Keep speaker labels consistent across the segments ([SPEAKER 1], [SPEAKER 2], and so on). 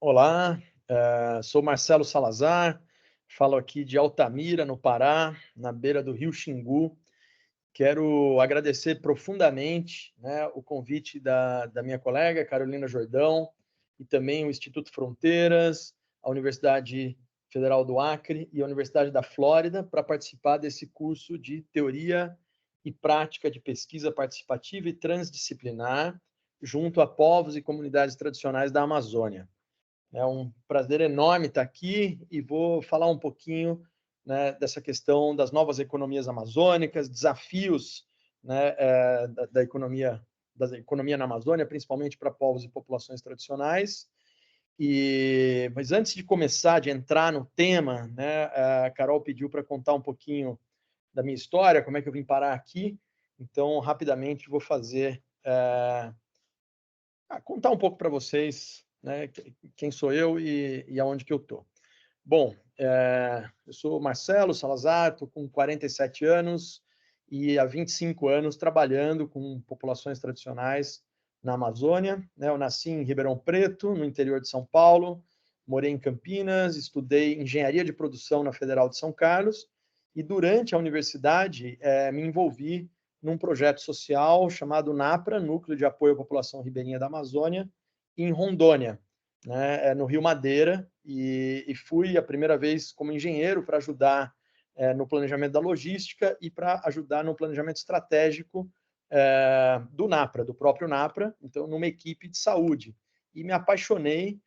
[SPEAKER 1] Olá, sou Marcelo Salazar, falo aqui de Altamira, no Pará, na beira do rio Xingu. Quero agradecer profundamente, né, o convite da minha colega Carolina Jordão e também o Instituto Fronteiras, a Universidade Federal do Acre e a Universidade da Flórida para participar desse curso de Teoria e Prática de Pesquisa Participativa e Transdisciplinar junto a povos e comunidades tradicionais da Amazônia. É um prazer enorme estar aqui e vou falar um pouquinho, né, dessa questão das novas economias amazônicas, desafios, né, da economia na Amazônia, principalmente para povos e populações tradicionais. Mas antes de começar, de entrar no tema, né, a Carol pediu para contar um pouquinho da minha história, como é que eu vim parar aqui. Então, rapidamente, vou fazer contar um pouco para vocês, né, quem sou eu e aonde que eu estou. Bom, eu sou Marcelo Salazar, estou com 47 anos e há 25 anos trabalhando com populações tradicionais na Amazônia, né? Eu nasci em Ribeirão Preto, no interior de São Paulo, morei em Campinas, estudei engenharia de produção na Federal de São Carlos e durante a universidade me envolvi num projeto social chamado NAPRA, Núcleo de Apoio à População Ribeirinha da Amazônia, em Rondônia, né, no Rio Madeira, e fui a primeira vez como engenheiro para ajudar no planejamento da logística e para ajudar no planejamento estratégico do NAPRA, do próprio NAPRA, então numa equipe de saúde. E me apaixonei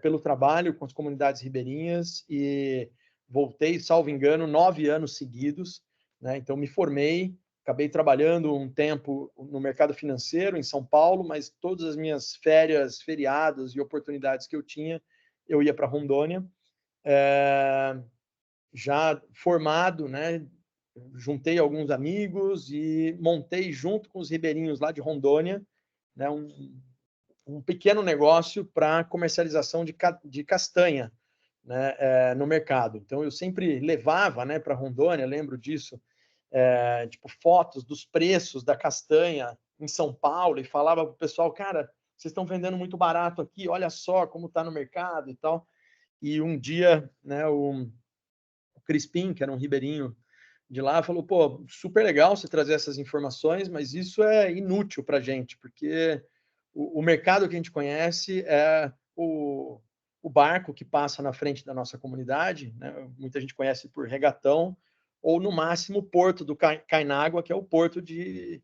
[SPEAKER 1] pelo trabalho com as comunidades ribeirinhas e voltei, salvo engano, 9 anos seguidos, né? Então me formei, acabei trabalhando um tempo no mercado financeiro em São Paulo, mas todas as minhas férias, feriados e oportunidades que eu tinha, eu ia para Rondônia. Já formado, né, juntei alguns amigos e montei junto com os ribeirinhos lá de Rondônia, né, um pequeno negócio para comercialização de castanha, né, no mercado. Então eu sempre levava, né, para Rondônia, lembro disso, tipo, fotos dos preços da castanha em São Paulo e falava para o pessoal, cara, vocês estão vendendo muito barato aqui, olha só como está no mercado e tal. E um dia, né, o Crispim, que era um ribeirinho de lá, falou, pô, super legal você trazer essas informações, mas isso é inútil para a gente, porque o mercado que a gente conhece é o barco que passa na frente da nossa comunidade, né? Muita gente conhece por regatão, ou no máximo o porto do Cainágua, que é o porto de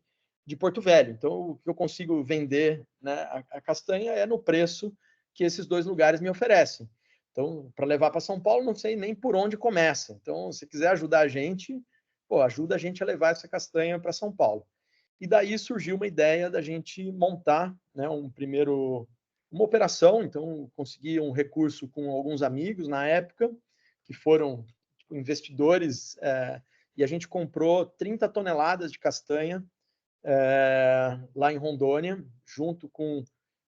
[SPEAKER 1] Porto Velho. Então, o que eu consigo vender, né, a castanha é no preço que esses dois lugares me oferecem. Então, para levar para São Paulo, não sei nem por onde começa. Então, se quiser ajudar a gente, pô, ajuda a gente a levar essa castanha para São Paulo. E daí surgiu uma ideia da gente montar, né, uma operação. Então, consegui um recurso com alguns amigos na época, que foram tipo, investidores, e a gente comprou 30 toneladas de castanha lá em Rondônia, junto com,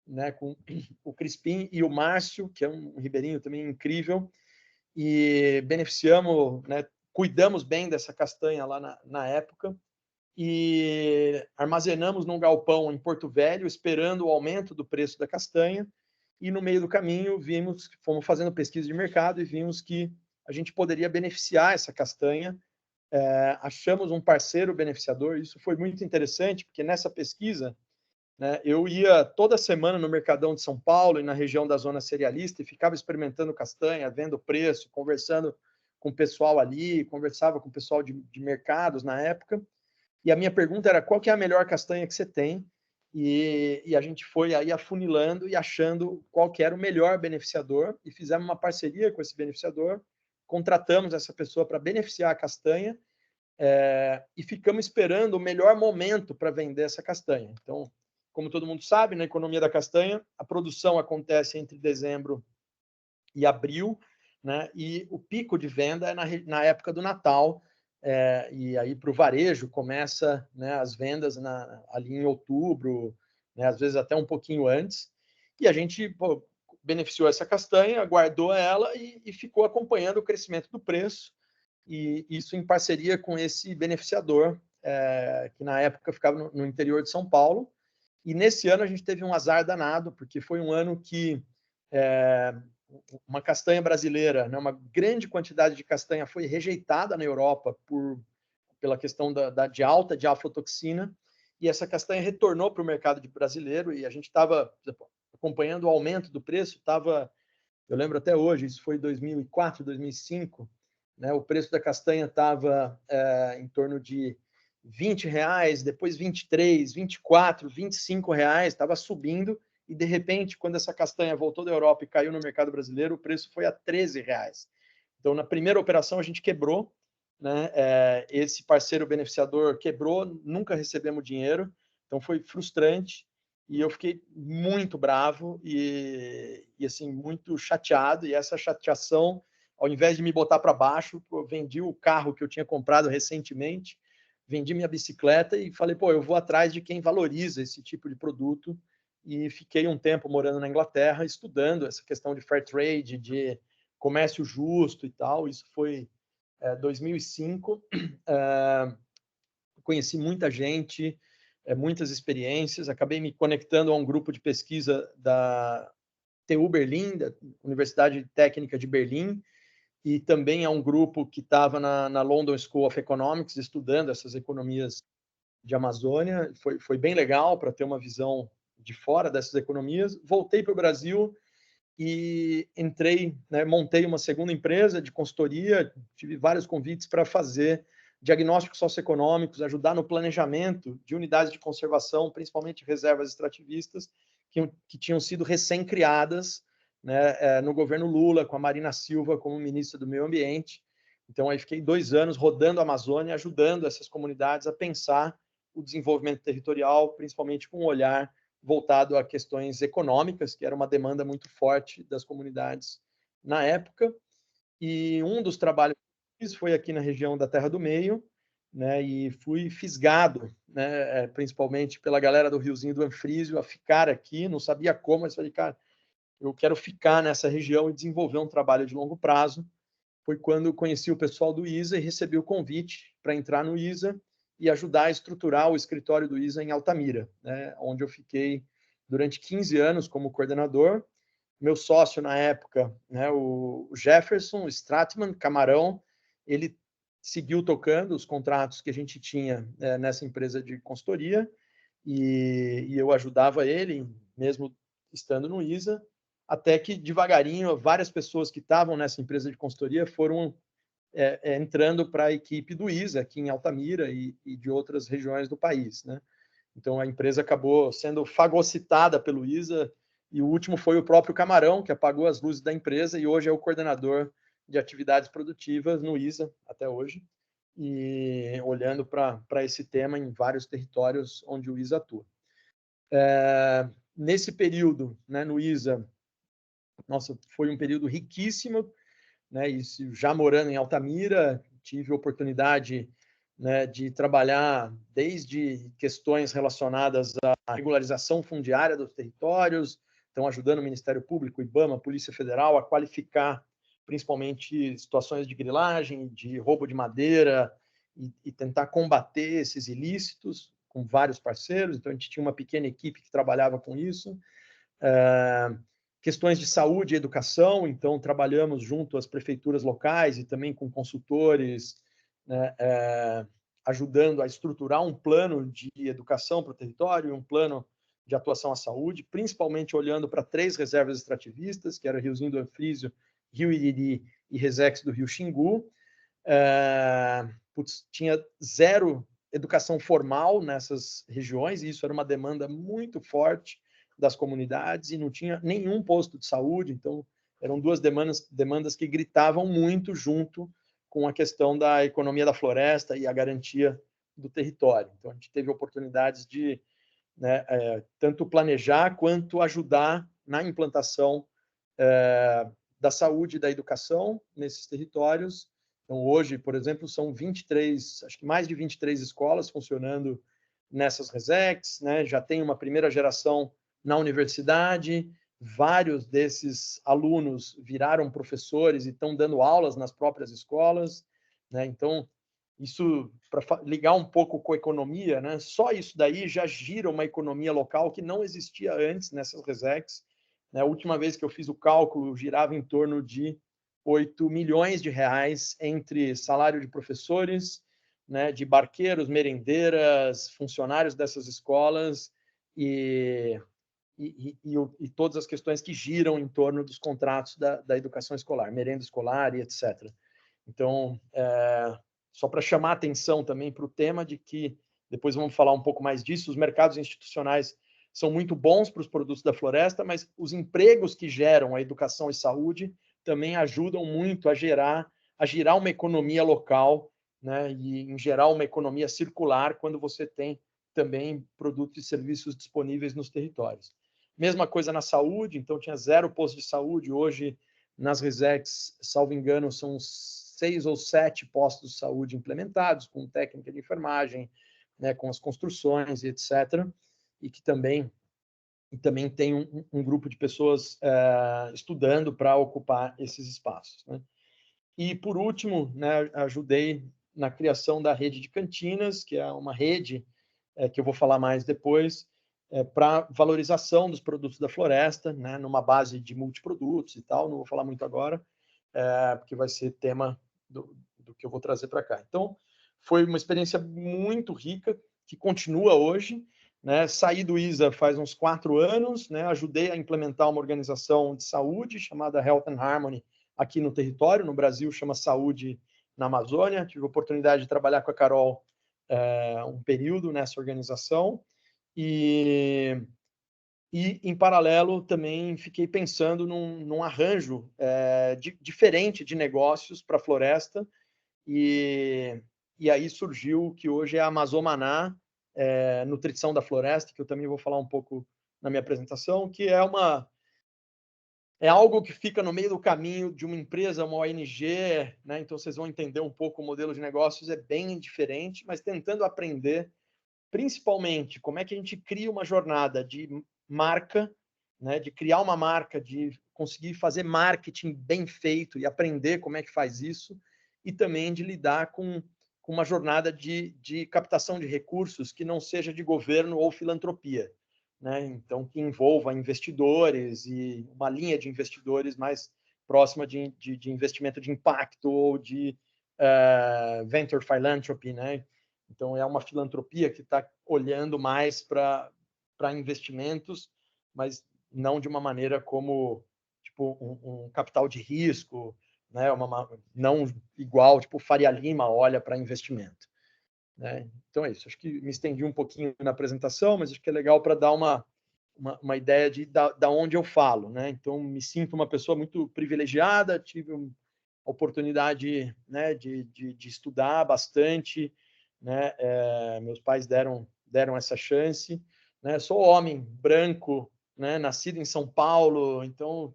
[SPEAKER 1] né, com o Crispim e o Márcio, que é um ribeirinho também incrível, e beneficiamos, né, cuidamos bem dessa castanha lá na época, e armazenamos num galpão em Porto Velho, esperando o aumento do preço da castanha, e no meio do caminho fomos fazendo pesquisa de mercado e vimos que a gente poderia beneficiar essa castanha. Achamos um parceiro beneficiador, isso foi muito interessante, porque nessa pesquisa, né, eu ia toda semana no Mercadão de São Paulo e na região da zona cerealista e ficava experimentando castanha, vendo o preço, conversando com o pessoal ali, conversava com o pessoal de mercados na época, e a minha pergunta era qual que é a melhor castanha que você tem, e a gente foi aí afunilando e achando qual que era o melhor beneficiador, e fizemos uma parceria com esse beneficiador, contratamos essa pessoa para beneficiar a castanha, e ficamos esperando o melhor momento para vender essa castanha. Então, como todo mundo sabe, na economia da castanha, a produção acontece entre dezembro e abril, né? E o pico de venda é na época do Natal, e aí para o varejo começa, né, as vendas ali em outubro, né, às vezes até um pouquinho antes, e a gente beneficiou essa castanha, guardou ela e ficou acompanhando o crescimento do preço, e isso em parceria com esse beneficiador, que na época ficava no interior de São Paulo. E nesse ano a gente teve um azar danado, porque foi um ano que uma castanha brasileira, né, uma grande quantidade de castanha foi rejeitada na Europa pela questão de alta de aflatoxina, e essa castanha retornou para o mercado brasileiro, e a gente estava acompanhando o aumento do preço, eu lembro até hoje, isso foi 2004, 2005, né, o preço da castanha estava em torno de R$ 20, depois 23, 24, R$ 25, estava subindo, e de repente, quando essa castanha voltou da Europa e caiu no mercado brasileiro, o preço foi a R$ 13. Então, na primeira operação, a gente quebrou, né? Esse parceiro beneficiador quebrou, nunca recebemos dinheiro, então foi frustrante, e eu fiquei muito bravo e assim, muito chateado, e essa chateação, ao invés de me botar para baixo, eu vendi o carro que eu tinha comprado recentemente, vendi minha bicicleta e falei, pô, eu vou atrás de quem valoriza esse tipo de produto, e fiquei um tempo morando na Inglaterra, estudando essa questão de fair trade, de comércio justo e tal. Isso foi 2005. Conheci muita gente, muitas experiências, acabei me conectando a um grupo de pesquisa da TU Berlim, da Universidade Técnica de Berlim, e também a um grupo que estava na London School of Economics, estudando essas economias de Amazônia. Foi bem legal para ter uma visão de fora dessas economias. Voltei para o Brasil e entrei, né, montei uma segunda empresa de consultoria, tive vários convites para fazer diagnósticos socioeconômicos, ajudar no planejamento de unidades de conservação, principalmente reservas extrativistas, que tinham sido recém-criadas, né, no governo Lula, com a Marina Silva como ministra do Meio Ambiente. Então, aí fiquei 2 anos rodando a Amazônia, ajudando essas comunidades a pensar o desenvolvimento territorial, principalmente com um olhar voltado a questões econômicas, que era uma demanda muito forte das comunidades na época. E um dos trabalhos que fiz foi aqui na região da Terra do Meio, né, e fui fisgado, né, principalmente pela galera do Riozinho do Anfrísio, a ficar aqui, não sabia como, mas falei, cara, eu quero ficar nessa região e desenvolver um trabalho de longo prazo. Foi quando conheci o pessoal do ISA e recebi o convite para entrar no ISA e ajudar a estruturar o escritório do ISA em Altamira, né, onde eu fiquei durante 15 anos como coordenador. Meu sócio na época, né, o Jefferson Stratman Camarão, ele seguiu tocando os contratos que a gente tinha nessa empresa de consultoria, e eu ajudava ele, mesmo estando no ISA, até que devagarinho várias pessoas que estavam nessa empresa de consultoria foram entrando para a equipe do ISA aqui em Altamira e de outras regiões do país, né? Então a empresa acabou sendo fagocitada pelo ISA, e o último foi o próprio Camarão, que apagou as luzes da empresa e hoje é o coordenador de atividades produtivas no ISA até hoje, e olhando para esse tema em vários territórios onde o ISA atua. Nesse período, né, no ISA, nossa, foi um período riquíssimo, né, e já morando em Altamira, tive a oportunidade, né, de trabalhar desde questões relacionadas à regularização fundiária dos territórios, então ajudando o Ministério Público, IBAMA, Polícia Federal a qualificar principalmente situações de grilagem, de roubo de madeira, e tentar combater esses ilícitos com vários parceiros. Então a gente tinha uma pequena equipe que trabalhava com isso. Questões de saúde e educação, então trabalhamos junto às prefeituras locais e também com consultores, né, ajudando a estruturar um plano de educação para o território e um plano de atuação à saúde, principalmente olhando para 3 reservas extrativistas, que era Riozinho do Anfrísio, Rio Iriri e Resex do Rio Xingu. Tinha 0 educação formal nessas regiões, e isso era uma demanda muito forte das comunidades, e não tinha nenhum posto de saúde, então eram 2 demandas que gritavam muito junto com a questão da economia da floresta e a garantia do território. Então a gente teve oportunidades de, né, tanto planejar quanto ajudar na implantação da saúde e da educação nesses territórios. Então hoje, por exemplo, são 23, acho que mais de 23 escolas funcionando nessas Resecs, né? Já tem uma primeira geração na universidade, vários desses alunos viraram professores e estão dando aulas nas próprias escolas, né? Então, isso, para ligar um pouco com a economia, né? Só isso daí já gira uma economia local que não existia antes nessas Resecs, né? A última vez que eu fiz o cálculo, girava em torno de 8 milhões de reais entre salário de professores, né, de barqueiros, merendeiras, funcionários dessas escolas e todas as questões que giram em torno dos contratos da educação escolar, merenda escolar e etc. Então, só para chamar a atenção também para o tema de que, depois vamos falar um pouco mais disso, os mercados institucionais são muito bons para os produtos da floresta, mas os empregos que geram a educação e saúde também ajudam muito a girar uma economia local, né, e, em geral, uma economia circular quando você tem também produtos e serviços disponíveis nos territórios. Mesma coisa na saúde, então tinha 0 postos de saúde, hoje nas Resex, salvo engano, são 6 ou 7 postos de saúde implementados, com técnica de enfermagem, né, com as construções e etc., e que também tem um grupo de pessoas estudando para ocupar esses espaços, né? E, por último, né, ajudei na criação da rede de cantinas, que é uma rede que eu vou falar mais depois, para valorização dos produtos da floresta, né, numa base de multiprodutos e tal. Não vou falar muito agora, porque vai ser tema do que eu vou trazer para cá. Então, foi uma experiência muito rica, que continua hoje, né? Saí do ISA faz uns 4 anos, né? Ajudei a implementar uma organização de saúde chamada Health and Harmony aqui no território, no Brasil chama Saúde na Amazônia. Tive a oportunidade de trabalhar com a Carol um período nessa organização e em paralelo, também fiquei pensando num arranjo diferente de negócios para a floresta, e aí surgiu o que hoje é a Amazomaná, Nutrição da Floresta, que eu também vou falar um pouco na minha apresentação, que é algo que fica no meio do caminho de uma empresa, uma ONG, né? Então vocês vão entender um pouco o modelo de negócios, é bem diferente, mas tentando aprender principalmente como é que a gente cria uma jornada de marca, né, de criar uma marca, de conseguir fazer marketing bem feito e aprender como é que faz isso, e também de lidar com uma jornada de captação de recursos que não seja de governo ou filantropia, né? Então, que envolva investidores e uma linha de investidores mais próxima de investimento de impacto ou de venture philanthropy, né? Então, é uma filantropia que está olhando mais para investimentos, mas não de uma maneira como tipo um capital de risco, né? Não igual tipo Faria Lima olha para investimento, né? Então é isso. Acho que me estendi um pouquinho na apresentação, mas acho que é legal para dar uma ideia da onde eu falo, né? Então me sinto uma pessoa muito privilegiada, tive a oportunidade, né, de estudar bastante, né? Meus pais deram essa chance, né? Sou homem branco, né? Nascido em São Paulo, então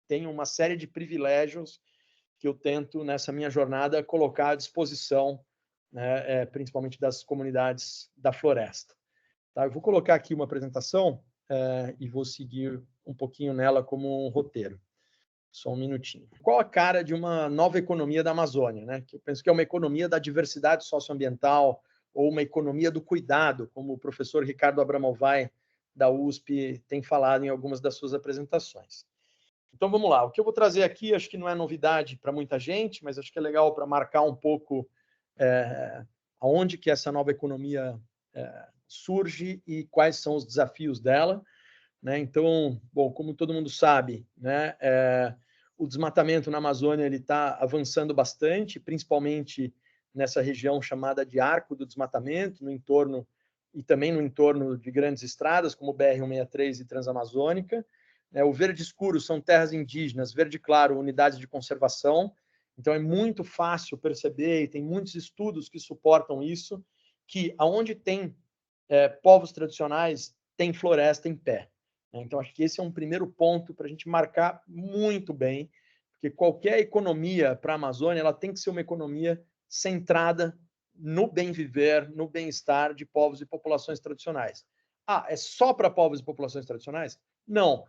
[SPEAKER 1] tenho uma série de privilégios que eu tento nessa minha jornada colocar à disposição, né? Principalmente das comunidades da floresta. Tá? Eu vou colocar aqui uma apresentação e vou seguir um pouquinho nela como um roteiro. Só um minutinho. Qual a cara de uma nova economia da Amazônia, né? Que eu penso que é uma economia da diversidade socioambiental ou uma economia do cuidado, como o professor Ricardo Abramovay, da USP, tem falado em algumas das suas apresentações. Então, vamos lá. O que eu vou trazer aqui, acho que não é novidade para muita gente, mas acho que é legal para marcar um pouco aonde que essa nova economia surge e quais são os desafios dela, né? Então, bom, como todo mundo sabe, né, o desmatamento na Amazônia ele está avançando bastante, principalmente nessa região chamada de Arco do Desmatamento, no entorno e também no entorno de grandes estradas como BR-163 e Transamazônica. O verde escuro são terras indígenas, verde claro, unidades de conservação. Então é muito fácil perceber, e tem muitos estudos que suportam isso, que aonde tem povos tradicionais tem floresta em pé. Então, acho que esse é um primeiro ponto para a gente marcar muito bem, porque qualquer economia para a Amazônia ela tem que ser uma economia centrada no bem viver, no bem-estar de povos e populações tradicionais. É só para povos e populações tradicionais? Não.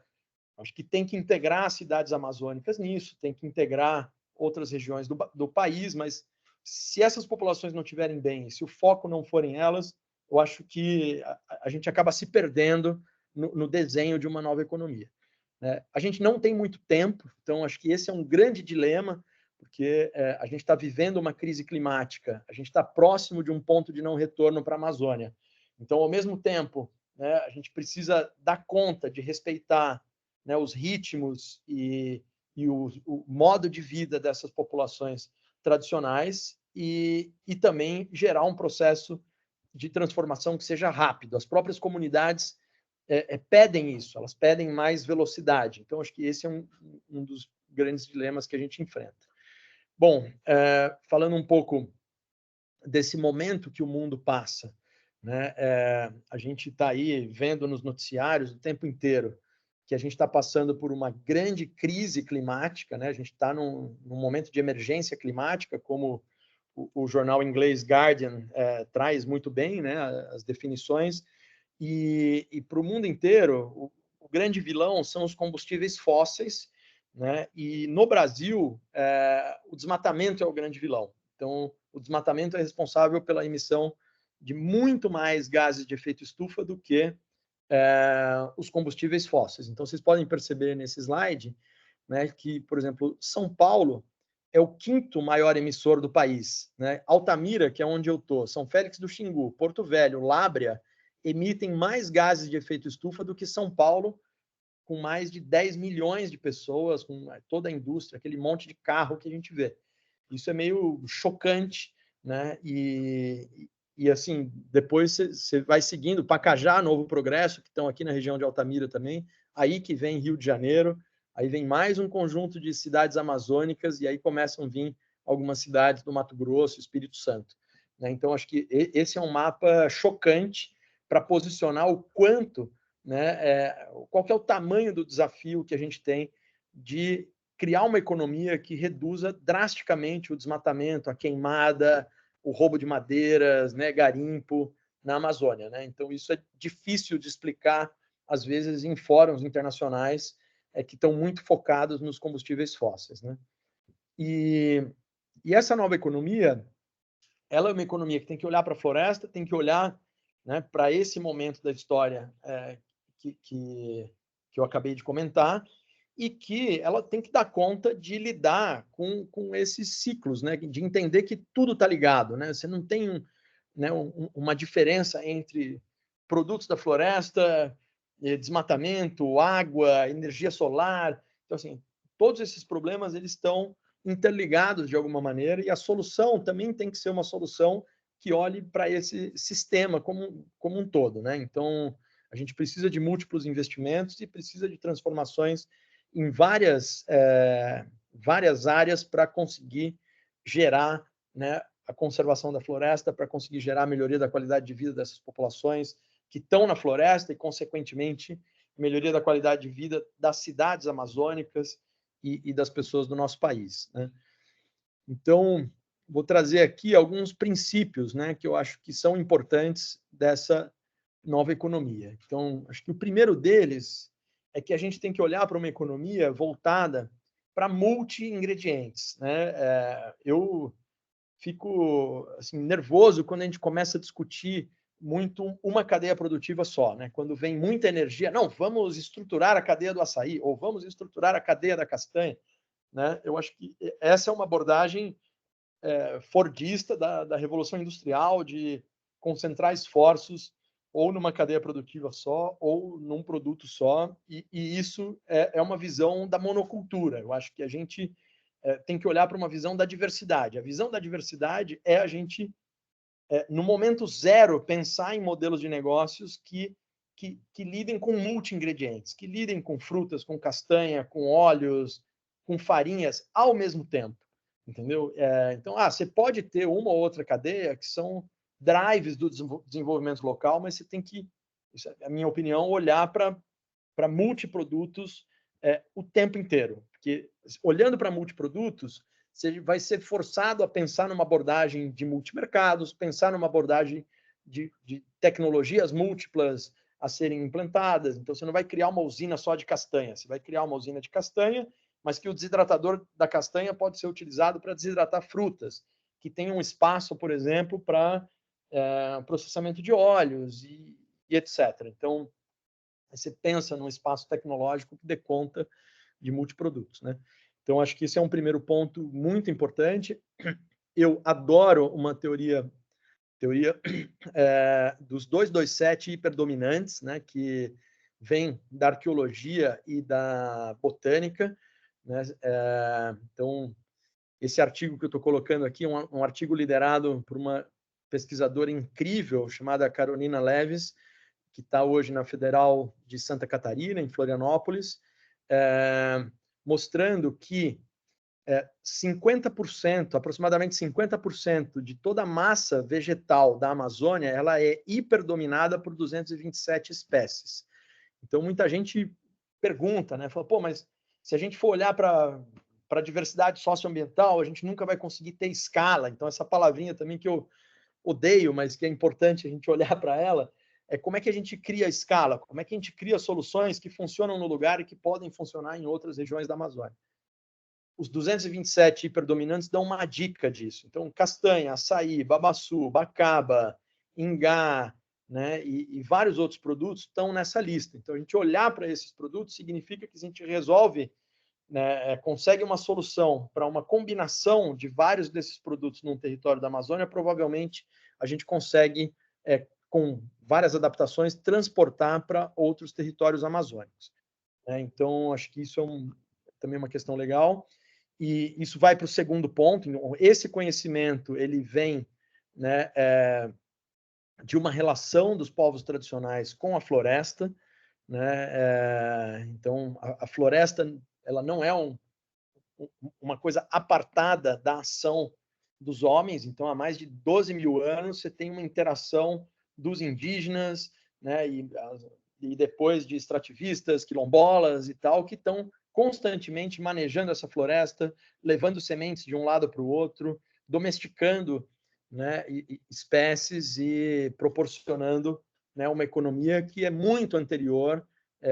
[SPEAKER 1] Acho que tem que integrar as cidades amazônicas nisso, tem que integrar outras regiões do país, mas se essas populações não estiverem bem, se o foco não forem elas, eu acho que a gente acaba se perdendo no desenho de uma nova economia. né? A gente não tem muito tempo, então acho que esse é um grande dilema, porque a gente está vivendo uma crise climática, a gente está próximo de um ponto de não retorno para a Amazônia. Então, ao mesmo tempo, né, a gente precisa dar conta de respeitar, né, os ritmos e o modo de vida dessas populações tradicionais e também gerar um processo de transformação que seja rápido. As próprias comunidades pedem isso, elas pedem mais velocidade. Então, acho que esse é um dos grandes dilemas que a gente enfrenta. Bom, falando um pouco desse momento que o mundo passa, né? A gente está aí vendo nos noticiários o tempo inteiro que a gente está passando por uma grande crise climática, né? A gente está num momento de emergência climática, como o jornal inglês Guardian traz muito bem, né? As definições. E para o mundo inteiro, o grande vilão são os combustíveis fósseis, né? E no Brasil, o desmatamento é o grande vilão. Então, o desmatamento é responsável pela emissão de muito mais gases de efeito estufa do que os combustíveis fósseis. Então, vocês podem perceber nesse slide, né, que, por exemplo, São Paulo é o quinto maior emissor do país, né? Altamira, que é onde eu estou, São Félix do Xingu, Porto Velho, Lábrea, emitem mais gases de efeito estufa do que São Paulo, com mais de 10 milhões de pessoas, com toda a indústria, aquele monte de carro que a gente vê. Isso é meio chocante, né? E assim, depois você vai seguindo Pacajá, Novo Progresso, que estão aqui na região de Altamira também, aí que vem Rio de Janeiro, aí vem mais um conjunto de cidades amazônicas, e aí começam a vir algumas cidades do Mato Grosso, Espírito Santo. Né? Então, acho que esse é um mapa chocante para posicionar o quanto, né, qual que é o tamanho do desafio que a gente tem de criar uma economia que reduza drasticamente o desmatamento, a queimada, o roubo de madeiras, né, garimpo na Amazônia. Né? Então, isso é difícil de explicar, às vezes, em fóruns internacionais que estão muito focados nos combustíveis fósseis. Né? E essa nova economia, ela é uma economia que tem que olhar para a floresta, tem que olhar, né, para esse momento da história que eu acabei de comentar, e que ela tem que dar conta de lidar com esses ciclos, né, de entender que tudo está ligado. Né? Você não tem uma diferença entre produtos da floresta, desmatamento, água, energia solar. Então, assim, todos esses problemas eles estão interligados de alguma maneira, e a solução também tem que ser uma solução que olhe para esse sistema como um todo. Né? Então, a gente precisa de múltiplos investimentos e precisa de transformações em várias áreas para conseguir gerar, né, a conservação da floresta, para conseguir gerar a melhoria da qualidade de vida dessas populações que estão na floresta e, consequentemente, melhoria da qualidade de vida das cidades amazônicas e das pessoas do nosso país. Né? Então, vou trazer aqui alguns princípios, né, que eu acho que são importantes dessa nova economia. Então, acho que o primeiro deles é que a gente tem que olhar para uma economia voltada para multi-ingredientes. Né? Eu fico assim, nervoso quando a gente começa a discutir muito uma cadeia produtiva só, né? Quando vem muita energia, não, vamos estruturar a cadeia do açaí, ou vamos estruturar a cadeia da castanha. Né? Eu acho que essa é uma abordagem fordista da Revolução Industrial, de concentrar esforços ou numa cadeia produtiva só, ou num produto só, e isso é uma visão da monocultura. Eu acho que a gente tem que olhar para uma visão da diversidade. A visão da diversidade é a gente, no momento zero, pensar em modelos de negócios que lidem com multi-ingredientes, que lidem com frutas, com castanha, com óleos, com farinhas ao mesmo tempo. Entendeu? Então, você pode ter uma ou outra cadeia que são drives do desenvolvimento local, mas você tem que, isso é a minha opinião, olhar para multiprodutos o tempo inteiro. Porque olhando para multiprodutos, você vai ser forçado a pensar numa abordagem de multimercados, pensar numa abordagem de tecnologias múltiplas a serem implantadas. Então, você não vai criar uma usina só de castanha, você vai criar uma usina de castanha, mas que o desidratador da castanha pode ser utilizado para desidratar frutas, que tem um espaço, por exemplo, para processamento de óleos e etc. Então, Aí você pensa num espaço tecnológico que dê conta de multiprodutos, né? Então, acho que esse é um primeiro ponto muito importante. Eu adoro uma teoria dos 227 hiperdominantes, né, que vem da arqueologia e da botânica, né? Então, esse artigo que eu estou colocando aqui é um artigo liderado por uma pesquisadora incrível chamada Carolina Leves, que está hoje na Federal de Santa Catarina, em Florianópolis, mostrando que 50%, aproximadamente 50% de toda a massa vegetal da Amazônia, ela é hiperdominada por 227 espécies. Então, muita gente pergunta, né? Fala, pô, mas se a gente for olhar para a diversidade socioambiental, a gente nunca vai conseguir ter escala. Então, essa palavrinha também que eu odeio, mas que é importante a gente olhar para ela, é como é que a gente cria escala, como é que a gente cria soluções que funcionam no lugar e que podem funcionar em outras regiões da Amazônia. Os 227 hiperdominantes dão uma dica disso. Então, castanha, açaí, babaçu, bacaba, ingá, né, e vários outros produtos estão nessa lista. Então, a gente olhar para esses produtos significa que a gente resolve, né, consegue uma solução para uma combinação de vários desses produtos num território da Amazônia, provavelmente a gente consegue, com várias adaptações, transportar para outros territórios amazônicos. Então, acho que isso é também uma questão legal. E isso vai para o segundo ponto. Esse conhecimento ele vem, né, de uma relação dos povos tradicionais com a floresta, né? Então, a floresta ela não é uma coisa apartada da ação dos homens. Então, há mais de 12 mil anos, você tem uma interação dos indígenas, né, e depois de extrativistas, quilombolas e tal, que estão constantemente manejando essa floresta, levando sementes de um lado para o outro, domesticando, né, espécies e proporcionando, né, uma economia que é muito anterior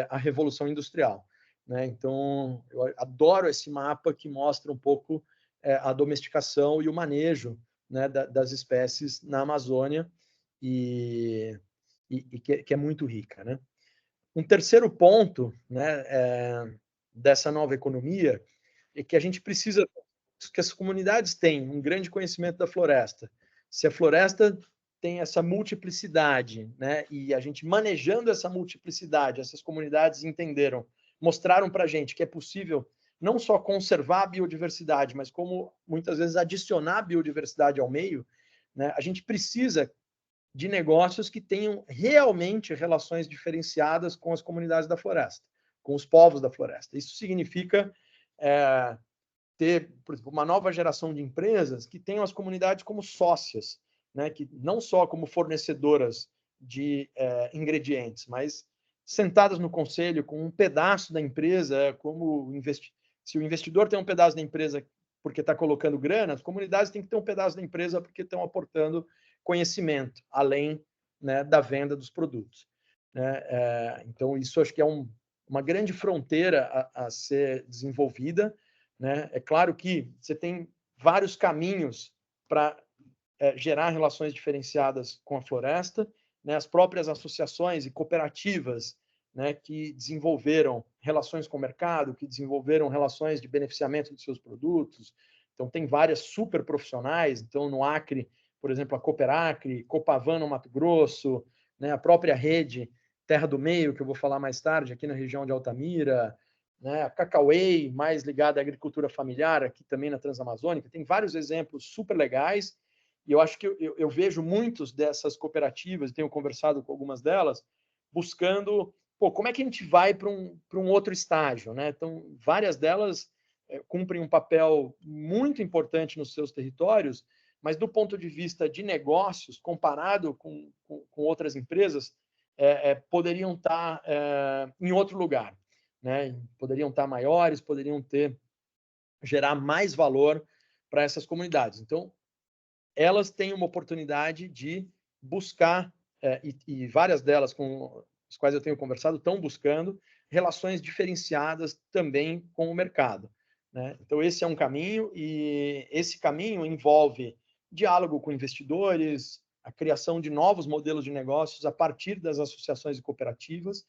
[SPEAKER 1] à Revolução Industrial, né? Então, eu adoro esse mapa que mostra um pouco a domesticação e o manejo, né, das espécies na Amazônia e que é muito rica, né? Um terceiro ponto, né, dessa nova economia é que a gente precisa que as comunidades tenham um grande conhecimento da floresta. Se a floresta tem essa multiplicidade, né, e a gente manejando essa multiplicidade, essas comunidades entenderam, mostraram para a gente que é possível não só conservar a biodiversidade, mas como muitas vezes adicionar biodiversidade ao meio, né, a gente precisa de negócios que tenham realmente relações diferenciadas com as comunidades da floresta, com os povos da floresta. Isso significa ter, por exemplo, uma nova geração de empresas que tenham as comunidades como sócias, né, que não só como fornecedoras de ingredientes, mas sentadas no conselho com um pedaço da empresa, como se o investidor tem um pedaço da empresa porque está colocando grana, as comunidades têm que ter um pedaço da empresa porque estão aportando conhecimento, além, né, da venda dos produtos, né? Então, isso acho que é uma grande fronteira a ser desenvolvida, né? É claro que você tem vários caminhos para gerar relações diferenciadas com a floresta, né? As próprias associações e cooperativas, né, que desenvolveram relações com o mercado, que desenvolveram relações de beneficiamento de seus produtos. Então, tem várias super profissionais. Então, no Acre, por exemplo, a Cooperacre, Copavan no Mato Grosso, né, a própria rede Terra do Meio, que eu vou falar mais tarde, aqui na região de Altamira, né, a Cacauei, mais ligada à agricultura familiar, aqui também na Transamazônica. Tem vários exemplos super legais, e eu acho que eu vejo muitos dessas cooperativas, tenho conversado com algumas delas, buscando, pô, como é que a gente vai para um outro estágio, né? Então, várias delas cumprem um papel muito importante nos seus territórios, mas do ponto de vista de negócios, comparado com outras empresas, poderiam estar em outro lugar, né? Poderiam estar maiores, poderiam gerar mais valor para essas comunidades. Então, elas têm uma oportunidade de buscar, e várias delas com as quais eu tenho conversado estão buscando relações diferenciadas também com o mercado, né? Então, esse é um caminho, e esse caminho envolve diálogo com investidores, a criação de novos modelos de negócios a partir das associações e cooperativas,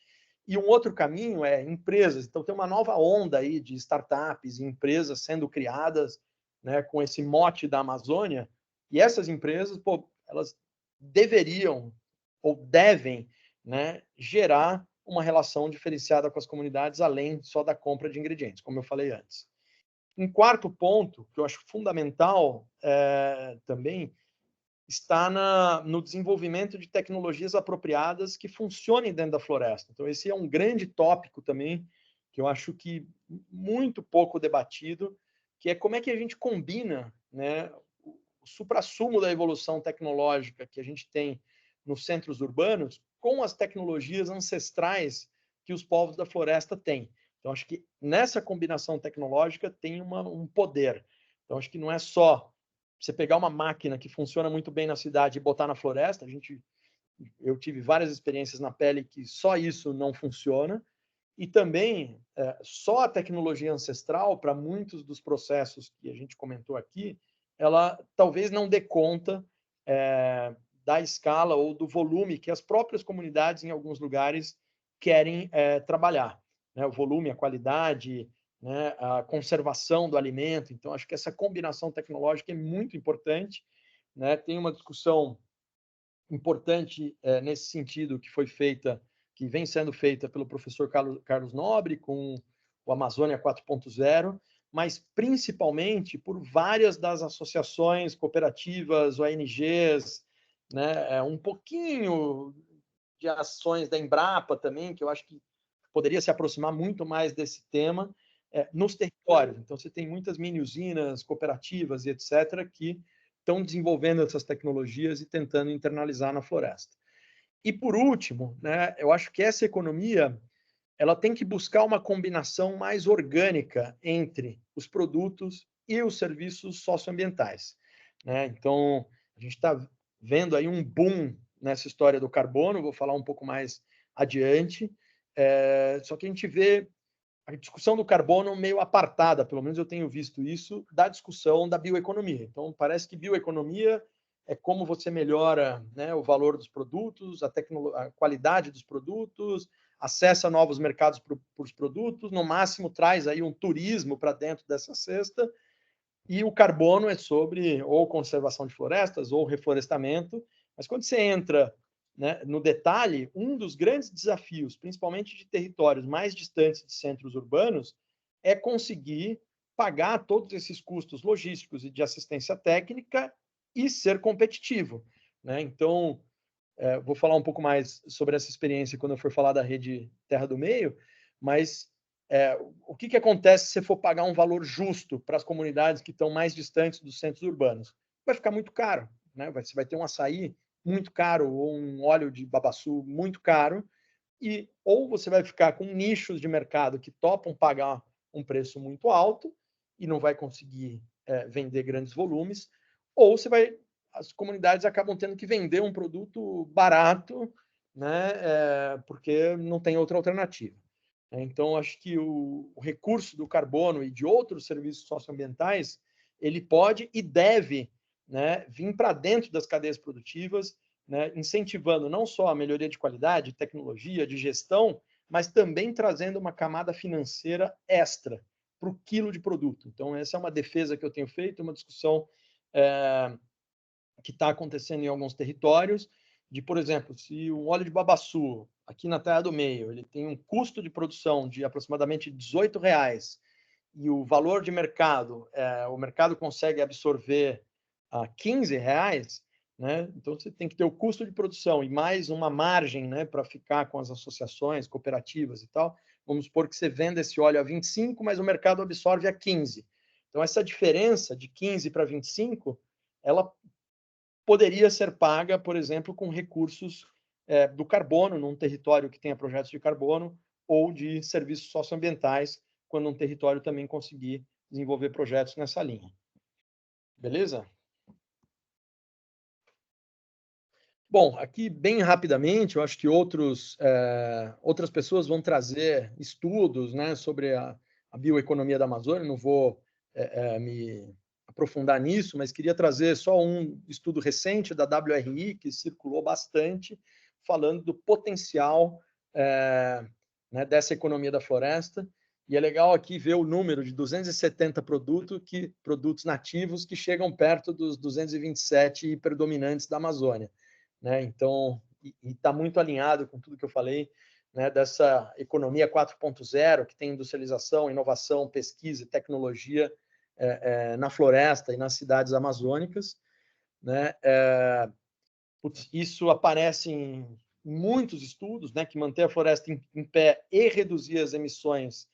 [SPEAKER 1] E um outro caminho é empresas. Então, tem uma nova onda aí de startups e empresas sendo criadas, né, com esse mote da Amazônia. E essas empresas, pô, elas deveriam ou devem, né, gerar uma relação diferenciada com as comunidades, além só da compra de ingredientes, como eu falei antes. Um quarto ponto, que eu acho fundamental também, está no desenvolvimento de tecnologias apropriadas que funcionem dentro da floresta. Então, esse é um grande tópico também, que eu acho que muito pouco debatido, que é como é que a gente combina, né, o suprassumo da evolução tecnológica que a gente tem nos centros urbanos com as tecnologias ancestrais que os povos da floresta têm. Então, acho que nessa combinação tecnológica tem um poder. Então, acho que não é só você pegar uma máquina que funciona muito bem na cidade e botar na floresta. Eu tive várias experiências na pele que só isso não funciona. E também, só a tecnologia ancestral, para muitos dos processos que a gente comentou aqui, ela talvez não dê conta da escala ou do volume que as próprias comunidades, em alguns lugares, querem trabalhar. Né? O volume, a qualidade, né? A conservação do alimento. Então, acho que essa combinação tecnológica é muito importante. Né? Tem uma discussão importante nesse sentido que foi feita, que vem sendo feita pelo professor Carlos Nobre com o Amazônia 4.0, mas principalmente por várias das associações, cooperativas, ONGs, né? Um pouquinho de ações da Embrapa também, que eu acho que poderia se aproximar muito mais desse tema nos territórios. Então, você tem muitas mini-usinas, cooperativas e etc., que estão desenvolvendo essas tecnologias e tentando internalizar na floresta. E, por último, né, eu acho que essa economia ela tem que buscar uma combinação mais orgânica entre os produtos e os serviços socioambientais. Né? Então, a gente está vendo aí um boom nessa história do carbono, vou falar um pouco mais adiante, só que a gente vê a discussão do carbono meio apartada, pelo menos eu tenho visto isso, da discussão da bioeconomia. Então, parece que bioeconomia é como você melhora, né, o valor dos produtos, a qualidade dos produtos, acessa novos mercados para os produtos, no máximo traz aí um turismo para dentro dessa cesta, e o carbono é sobre ou conservação de florestas ou reflorestamento, mas quando você entra, né, no detalhe, um dos grandes desafios, principalmente de territórios mais distantes de centros urbanos, é conseguir pagar todos esses custos logísticos e de assistência técnica e ser competitivo. Né? Então, vou falar um pouco mais sobre essa experiência quando eu for falar da rede Terra do Meio, mas o que acontece se você for pagar um valor justo para as comunidades que estão mais distantes dos centros urbanos? Vai ficar muito caro. Né? Você vai ter um açaí muito caro ou um óleo de babaçu muito caro, e ou você vai ficar com nichos de mercado que topam pagar um preço muito alto e não vai conseguir vender grandes volumes, ou as comunidades acabam tendo que vender um produto barato, né, porque não tem outra alternativa. Então, acho que o recurso do carbono e de outros serviços socioambientais, ele pode e deve, né, vir para dentro das cadeias produtivas, né, incentivando não só a melhoria de qualidade, tecnologia, de gestão, mas também trazendo uma camada financeira extra para o quilo de produto. Então, essa é uma defesa que eu tenho feito, uma discussão que está acontecendo em alguns territórios, de, por exemplo, se um óleo de babaçu, aqui na Terra do Meio, ele tem um custo de produção de aproximadamente R$18, e o valor de mercado, o mercado consegue absorver a R$15, né? Então você tem que ter o custo de produção e mais uma margem, né, para ficar com as associações, cooperativas e tal. Vamos supor que você venda esse óleo a 25, mas o mercado absorve a 15. Então essa diferença de 15 para 25, ela poderia ser paga, por exemplo, com recursos do carbono, num território que tenha projetos de carbono, ou de serviços socioambientais, quando um território também conseguir desenvolver projetos nessa linha. Beleza? Bom, aqui bem rapidamente, eu acho que outras pessoas vão trazer estudos, né, sobre a bioeconomia da Amazônia, não vou me aprofundar nisso, mas queria trazer só um estudo recente da WRI, que circulou bastante, falando do potencial né, dessa economia da floresta. E é legal aqui ver o número de 270 produtos nativos que chegam perto dos 227 predominantes da Amazônia, né? Então, está muito alinhado com tudo que eu falei, né, dessa economia 4.0, que tem industrialização, inovação, pesquisa e tecnologia na floresta e nas cidades amazônicas, né? Isso aparece em muitos estudos, né, que manter a floresta em pé e reduzir as emissões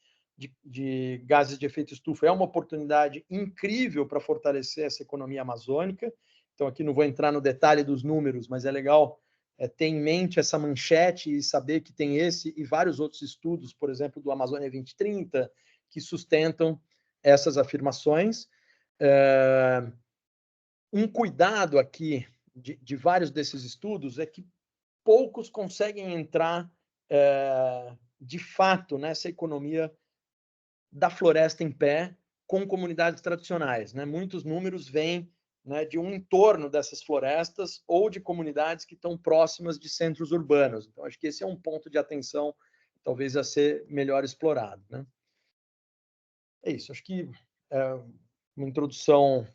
[SPEAKER 1] de gases de efeito estufa é uma oportunidade incrível para fortalecer essa economia amazônica. Então, aqui não vou entrar no detalhe dos números, mas é legal ter em mente essa manchete e saber que tem esse e vários outros estudos, por exemplo, do Amazônia 2030, que sustentam essas afirmações. Um cuidado aqui de vários desses estudos é que poucos conseguem entrar de fato nessa economia da floresta em pé com comunidades tradicionais, né? Muitos números vêm, né, de um entorno dessas florestas ou de comunidades que estão próximas de centros urbanos. Então, acho que esse é um ponto de atenção, talvez a ser melhor explorado, né? É isso. Acho que uma introdução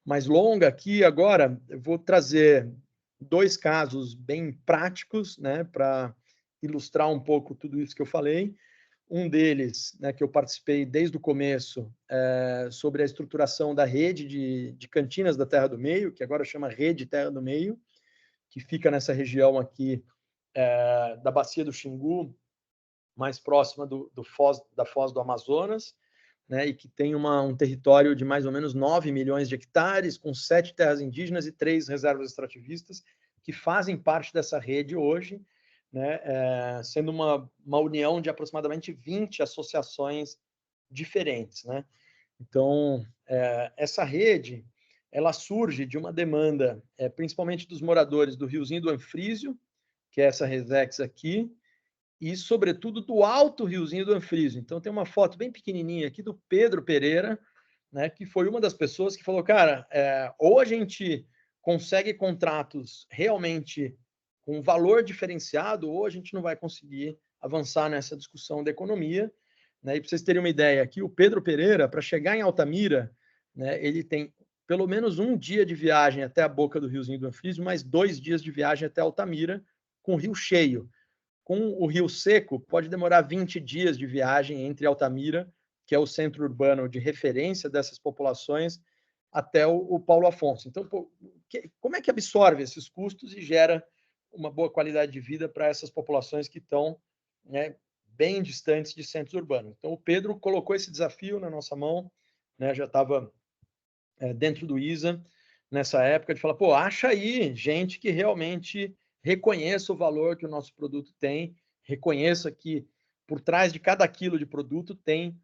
[SPEAKER 1] mais longa aqui. Agora, eu vou trazer 2 casos bem práticos, né, para ilustrar um pouco tudo isso que eu falei. Um deles, né, que eu participei desde o começo, sobre a estruturação da rede de cantinas da Terra do Meio, que agora chama Rede Terra do Meio, que fica nessa região aqui da Bacia do Xingu, mais próxima da Foz do Amazonas, né, e que tem um território de mais ou menos 9 milhões de hectares, com 7 terras indígenas e 3 reservas extrativistas, que fazem parte dessa rede hoje, né, sendo uma união de aproximadamente 20 associações diferentes, né? Então, essa rede, ela surge de uma demanda, principalmente dos moradores do Riozinho do Anfrísio, que é essa Resex aqui, e, sobretudo, do Alto Riozinho do Anfrísio. Então, tem uma foto bem pequenininha aqui do Pedro Pereira, né, que foi uma das pessoas que falou, cara, ou a gente consegue contratos realmente com valor diferenciado, ou a gente não vai conseguir avançar nessa discussão da economia. Né? E para vocês terem uma ideia, aqui o Pedro Pereira, para chegar em Altamira, né, ele tem pelo menos um dia de viagem até a boca do Riozinho do Anfrísio, mais 2 dias de viagem até Altamira, com o rio cheio. Com o Rio Seco, pode demorar 20 dias de viagem entre Altamira, que é o centro urbano de referência dessas populações, até o Paulo Afonso. Então, como é que absorve esses custos e gera uma boa qualidade de vida para essas populações que estão, né, bem distantes de centros urbanos? Então, o Pedro colocou esse desafio na nossa mão, né, já estava dentro do ISA nessa época, de falar, pô, acha aí gente que realmente reconheça o valor que o nosso produto tem, reconheça que por trás de cada quilo de produto tem,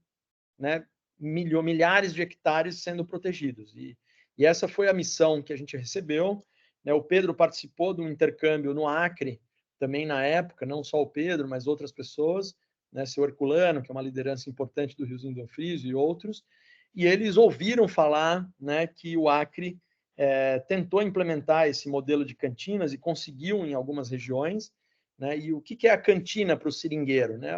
[SPEAKER 1] né, milhares de hectares sendo protegidos. E essa foi a missão que a gente recebeu. Né? O Pedro participou de um intercâmbio no Acre, também na época, não só o Pedro, mas outras pessoas, né? Seu Herculano, que é uma liderança importante do Riozinho do Anfrísio, e outros, e eles ouviram falar, né, que o Acre tentou implementar esse modelo de cantinas e conseguiu em algumas regiões. Né? E o que é a cantina para o seringueiro? Né?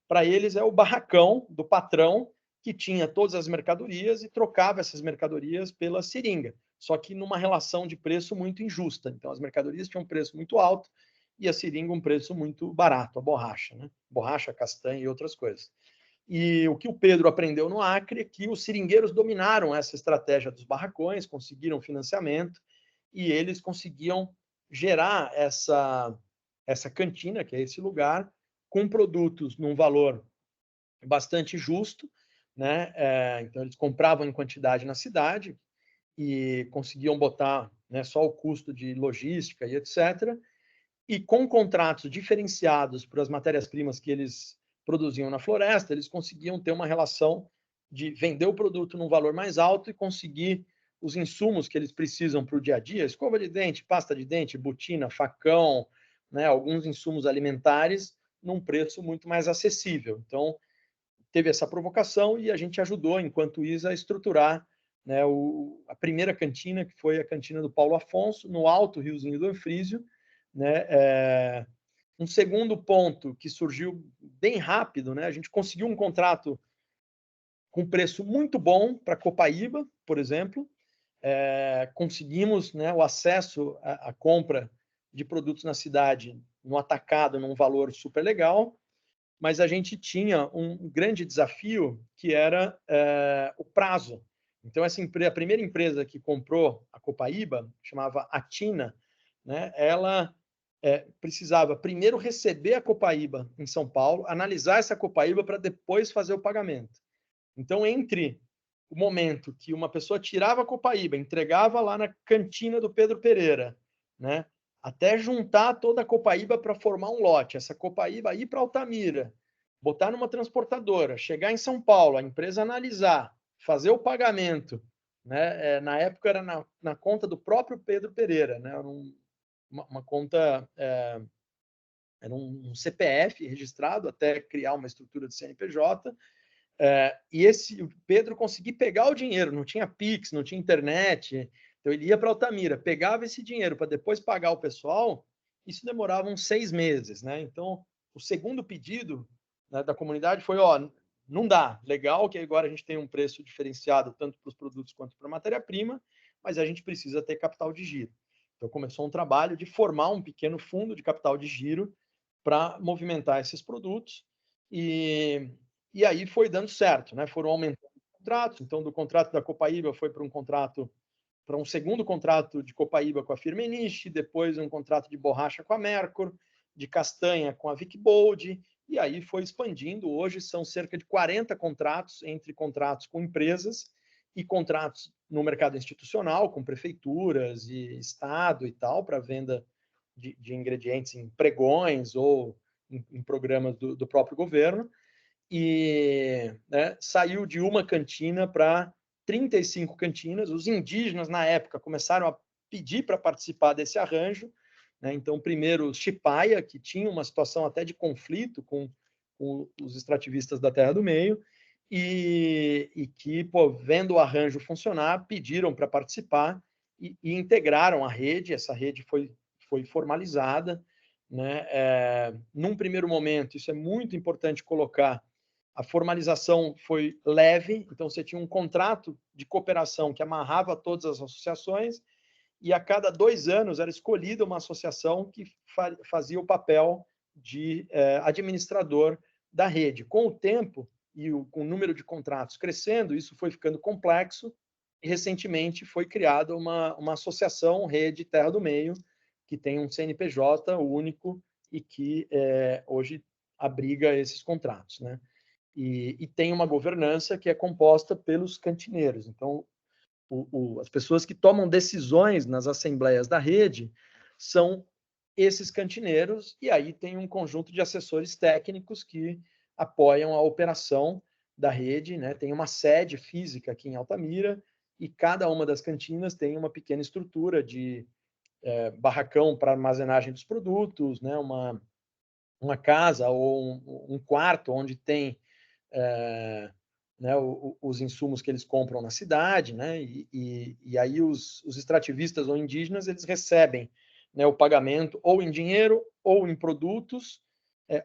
[SPEAKER 1] Para eles é o barracão do patrão que tinha todas as mercadorias e trocava essas mercadorias pela seringa, só que numa relação de preço muito injusta. Então, as mercadorias tinham um preço muito alto e a seringa um preço muito barato, a borracha, né? Borracha, castanha e outras coisas. E o que o Pedro aprendeu no Acre é que os seringueiros dominaram essa estratégia dos barracões, conseguiram financiamento e eles conseguiam gerar essa cantina, que é esse lugar, com produtos num valor bastante justo, né? Então, eles compravam em quantidade na cidade e conseguiam botar, né, só o custo de logística e etc. E com contratos diferenciados para as matérias-primas que eles produziam na floresta, eles conseguiam ter uma relação de vender o produto num valor mais alto e conseguir os insumos que eles precisam para o dia a dia, escova de dente, pasta de dente, botina, facão, né, alguns insumos alimentares, num preço muito mais acessível. Então, teve essa provocação e a gente ajudou, enquanto ISA, a estruturar, né, a primeira cantina, que foi a cantina do Paulo Afonso, no Alto Riozinho do Anfrísio, né, Um segundo ponto que surgiu bem rápido, né? A gente conseguiu um contrato com preço muito bom para Copaíba, por exemplo. Conseguimos, né, o acesso à compra de produtos na cidade no atacado, num valor super legal, mas a gente tinha um grande desafio, que era o prazo. Então, a primeira empresa que comprou a Copaíba, chamava Atina, né, ela precisava primeiro receber a Copaíba em São Paulo, analisar essa Copaíba para depois fazer o pagamento. Então, entre o momento que uma pessoa tirava a Copaíba, entregava lá na cantina do Pedro Pereira, né, até juntar toda a Copaíba para formar um lote, essa Copaíba ir para Altamira, botar numa transportadora, chegar em São Paulo, a empresa analisar, fazer o pagamento, né, na época era na conta do próprio Pedro Pereira, né, era uma conta, era um CPF registrado até criar uma estrutura de CNPJ, e o Pedro conseguia pegar o dinheiro, não tinha Pix, não tinha internet, então ele ia para Altamira, pegava esse dinheiro para depois pagar o pessoal, isso demorava uns 6 meses, né? Então, o segundo pedido, né, da comunidade foi, não dá, legal que agora a gente tem um preço diferenciado tanto para os produtos quanto para a matéria-prima, mas a gente precisa ter capital de giro. Então, começou um trabalho de formar um pequeno fundo de capital de giro para movimentar esses produtos, e aí foi dando certo, né? Foram aumentando os contratos. Então, do contrato da Copaíba foi para um segundo contrato de Copaíba com a Firmenich, depois um contrato de borracha com a Mercor, de castanha com a Vicbold, e aí foi expandindo. Hoje são cerca de 40 contratos, entre contratos com empresas e contratos no mercado institucional, com prefeituras e Estado e tal, para venda de ingredientes em pregões ou em programas do próprio governo. E, né, saiu de uma cantina para 35 cantinas. Os indígenas, na época, começaram a pedir para participar desse arranjo, né? Então, primeiro, os Chipaya, que tinham uma situação até de conflito com os extrativistas da Terra do Meio, e que, vendo o arranjo funcionar, pediram para participar e integraram a rede. Essa rede foi formalizada, né? Num primeiro momento, isso é muito importante colocar, a formalização foi leve, então você tinha um contrato de cooperação que amarrava todas as associações, e a cada 2 anos era escolhida uma associação que fazia o papel de administrador da rede. Com o tempo e com o número de contratos crescendo, isso foi ficando complexo, e recentemente foi criada uma associação, Rede Terra do Meio, que tem um CNPJ único e que hoje abriga esses contratos, né? E tem uma governança que é composta pelos cantineiros. Então, as pessoas que tomam decisões nas assembleias da rede são esses cantineiros, e aí tem um conjunto de assessores técnicos que apoiam a operação da rede, né? Tem uma sede física aqui em Altamira, e cada uma das cantinas tem uma pequena estrutura de barracão para armazenagem dos produtos, né? Uma casa ou um quarto onde tem né, os insumos que eles compram na cidade, né, e aí os extrativistas ou indígenas, eles recebem, né, o pagamento ou em dinheiro ou em produtos,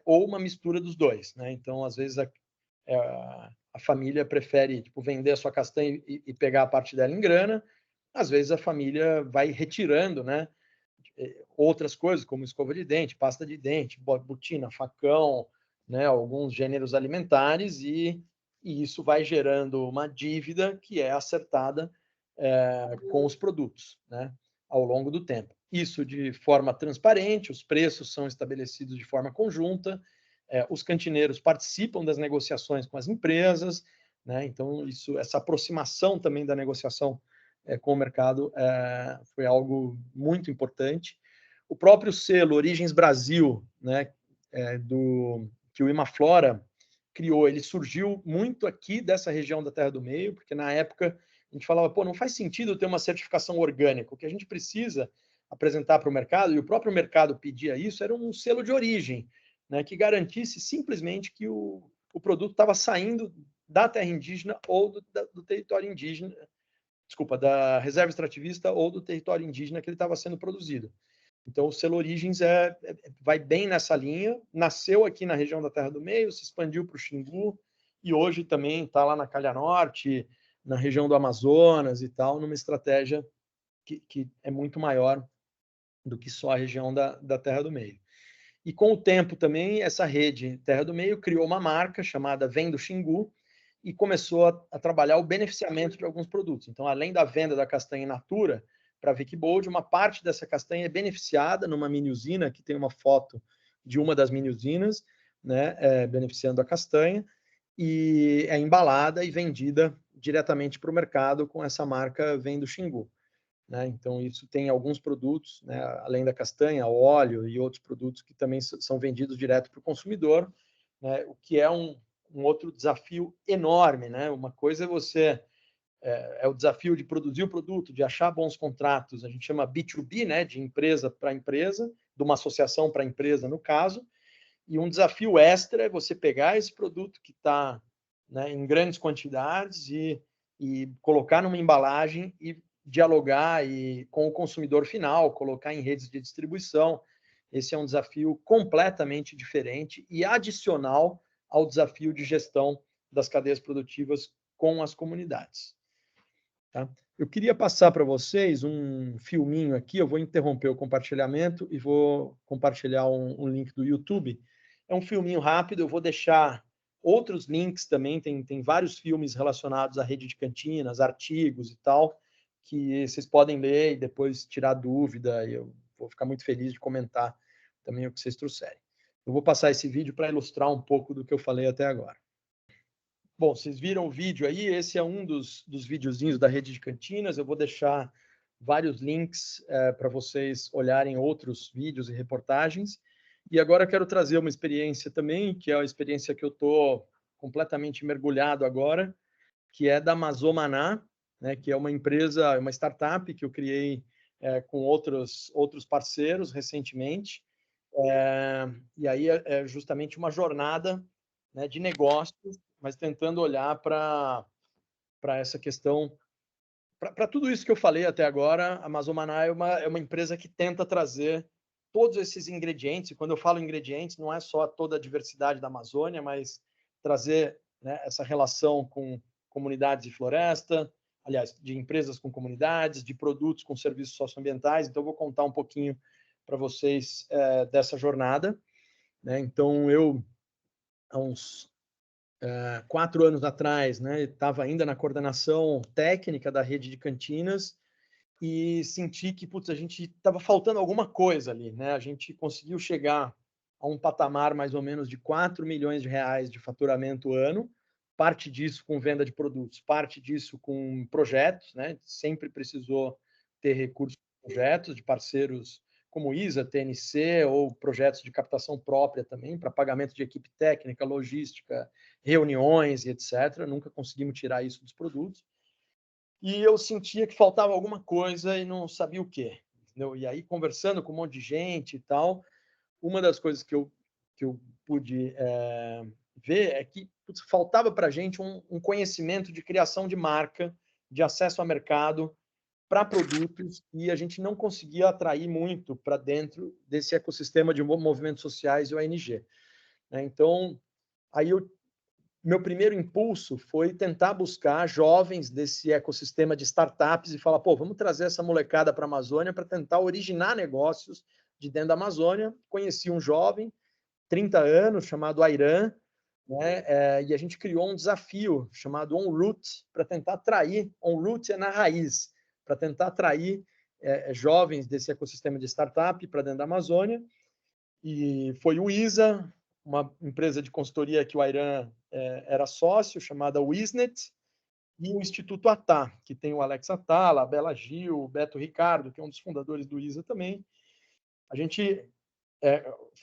[SPEAKER 1] ou uma mistura dos dois, né? Então, às vezes a família prefere, tipo, vender a sua castanha e pegar a parte dela em grana. Às vezes a família vai retirando, né, outras coisas, como escova de dente, pasta de dente, botina, facão, né, alguns gêneros alimentares, e isso vai gerando uma dívida que é acertada com os produtos, né, ao longo do tempo. Isso de forma transparente, os preços são estabelecidos de forma conjunta, os cantineiros participam das negociações com as empresas, né, então essa aproximação também da negociação com o mercado foi algo muito importante. O próprio selo Origens Brasil, né, que o Imaflora criou, ele surgiu muito aqui dessa região da Terra do Meio, porque na época a gente falava, não faz sentido ter uma certificação orgânica, o que a gente precisa apresentar para o mercado, e o próprio mercado pedia isso, era um selo de origem, né, que garantisse simplesmente que o produto estava saindo da terra indígena ou do território indígena, da reserva extrativista ou do território indígena que ele estava sendo produzido. Então, o selo Origens vai bem nessa linha, nasceu aqui na região da Terra do Meio, se expandiu para o Xingu, e hoje também está lá na Calha Norte, na região do Amazonas e tal, numa estratégia que é muito maior do que só a região da Terra do Meio. E com o tempo também, essa rede Terra do Meio criou uma marca chamada Vem do Xingu e começou a trabalhar o beneficiamento de alguns produtos. Então, além da venda da castanha in natura para a Wikibold, uma parte dessa castanha é beneficiada numa mini usina, que tem uma foto de uma das mini usinas, né, beneficiando a castanha, e é embalada e vendida diretamente para o mercado com essa marca Vem do Xingu. Né? Então, isso tem alguns produtos, né, além da castanha, óleo e outros produtos que também são vendidos direto para o consumidor, né, o que é um outro desafio enorme. Né? Uma coisa é você o desafio de produzir o produto, de achar bons contratos, a gente chama B2B, né, de empresa para empresa, de uma associação para empresa, no caso, e um desafio extra é você pegar esse produto que está, né, em grandes quantidades e colocar numa embalagem e dialogar com o consumidor final, colocar em redes de distribuição. Esse é um desafio completamente diferente e adicional ao desafio de gestão das cadeias produtivas com as comunidades. Tá? Eu queria passar para vocês um filminho aqui, eu vou interromper o compartilhamento e vou compartilhar um link do YouTube. É um filminho rápido, eu vou deixar outros links também, tem vários filmes relacionados à rede de cantinas, artigos e tal, que vocês podem ler e depois tirar dúvida, e eu vou ficar muito feliz de comentar também o que vocês trouxerem. Eu vou passar esse vídeo para ilustrar um pouco do que eu falei até agora. Bom, vocês viram o vídeo aí, esse é um dos videozinhos da rede de cantinas, eu vou deixar vários links para vocês olharem outros vídeos e reportagens. E agora eu quero trazer uma experiência também, que é a experiência que eu estou completamente mergulhado agora, que é da Mazomaná, né, que é uma empresa, uma startup que eu criei com outros parceiros recentemente. E aí é justamente uma jornada, né, de negócios, mas tentando olhar para essa questão, para tudo isso que eu falei até agora. A Mazomaná é uma empresa que tenta trazer todos esses ingredientes, e quando eu falo ingredientes, não é só toda a diversidade da Amazônia, mas trazer, né, essa relação com comunidades de floresta, aliás, de empresas com comunidades, de produtos com serviços socioambientais. Então, eu vou contar um pouquinho para vocês dessa jornada. Né? Então, eu, há uns 4 anos atrás, né, estava ainda na coordenação técnica da rede de cantinas e senti que, putz, a gente estava faltando alguma coisa ali, né? A gente conseguiu chegar a um patamar mais ou menos de 4 milhões de reais de faturamento ano, parte disso com venda de produtos, parte disso com projetos, né? Sempre precisou ter recursos de projetos, de parceiros como ISA, TNC, ou projetos de captação própria também, para pagamento de equipe técnica, logística, reuniões e etc. Nunca conseguimos tirar isso dos produtos. E eu sentia que faltava alguma coisa e não sabia o quê. Entendeu? E aí, conversando com um monte de gente e tal, uma das coisas que eu pude ver é que putz, faltava para a gente um conhecimento de criação de marca, de acesso a mercado para produtos, e a gente não conseguia atrair muito para dentro desse ecossistema de movimentos sociais e ONG. Então, aí meu primeiro impulso foi tentar buscar jovens desse ecossistema de startups e falar, pô, vamos trazer essa molecada para a Amazônia para tentar originar negócios de dentro da Amazônia. Conheci um jovem, 30 anos, chamado Airan, né? E a gente criou um desafio chamado On Route para tentar atrair, On Route é na raiz, para tentar atrair jovens desse ecossistema de startup para dentro da Amazônia. E foi o ISA, uma empresa de consultoria que o Airan era sócio, chamada Wisnet, e o Instituto Atá, que tem o Alex Atala, a Bela Gil, o Beto Ricardo, que é um dos fundadores do ISA também. A gente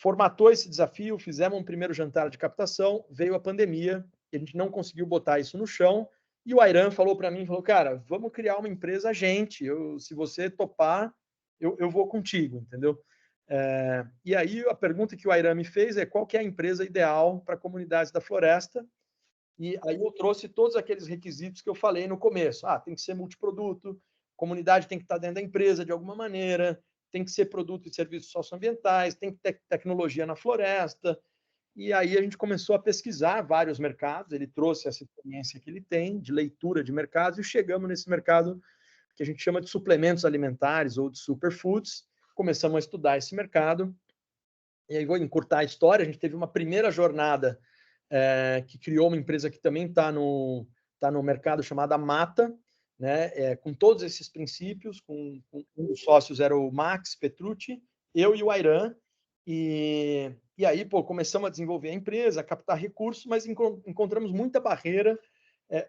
[SPEAKER 1] formatou esse desafio, fizemos um primeiro jantar de captação, veio a pandemia, a gente não conseguiu botar isso no chão, e o Airan falou para mim, falou, cara, vamos criar uma empresa gente, se você topar, eu vou contigo, entendeu? E aí a pergunta que o Airan me fez é qual que é a empresa ideal para comunidades da floresta, e aí eu trouxe todos aqueles requisitos que eu falei no começo. Tem que ser multiproduto, comunidade tem que estar dentro da empresa de alguma maneira, tem que ser produto e serviços socioambientais, tem que ter tecnologia na floresta. E aí a gente começou a pesquisar vários mercados, ele trouxe essa experiência que ele tem de leitura de mercados e chegamos nesse mercado que a gente chama de suplementos alimentares ou de superfoods. Começamos a estudar esse mercado. E aí vou encurtar a história, a gente teve uma primeira jornada que criou uma empresa que também está no mercado, chamada Mata, né, com todos esses princípios, com um dos sócios era o Max Petrucci, eu e o Airan, e aí começamos a desenvolver a empresa, a captar recursos, mas encontramos muita barreira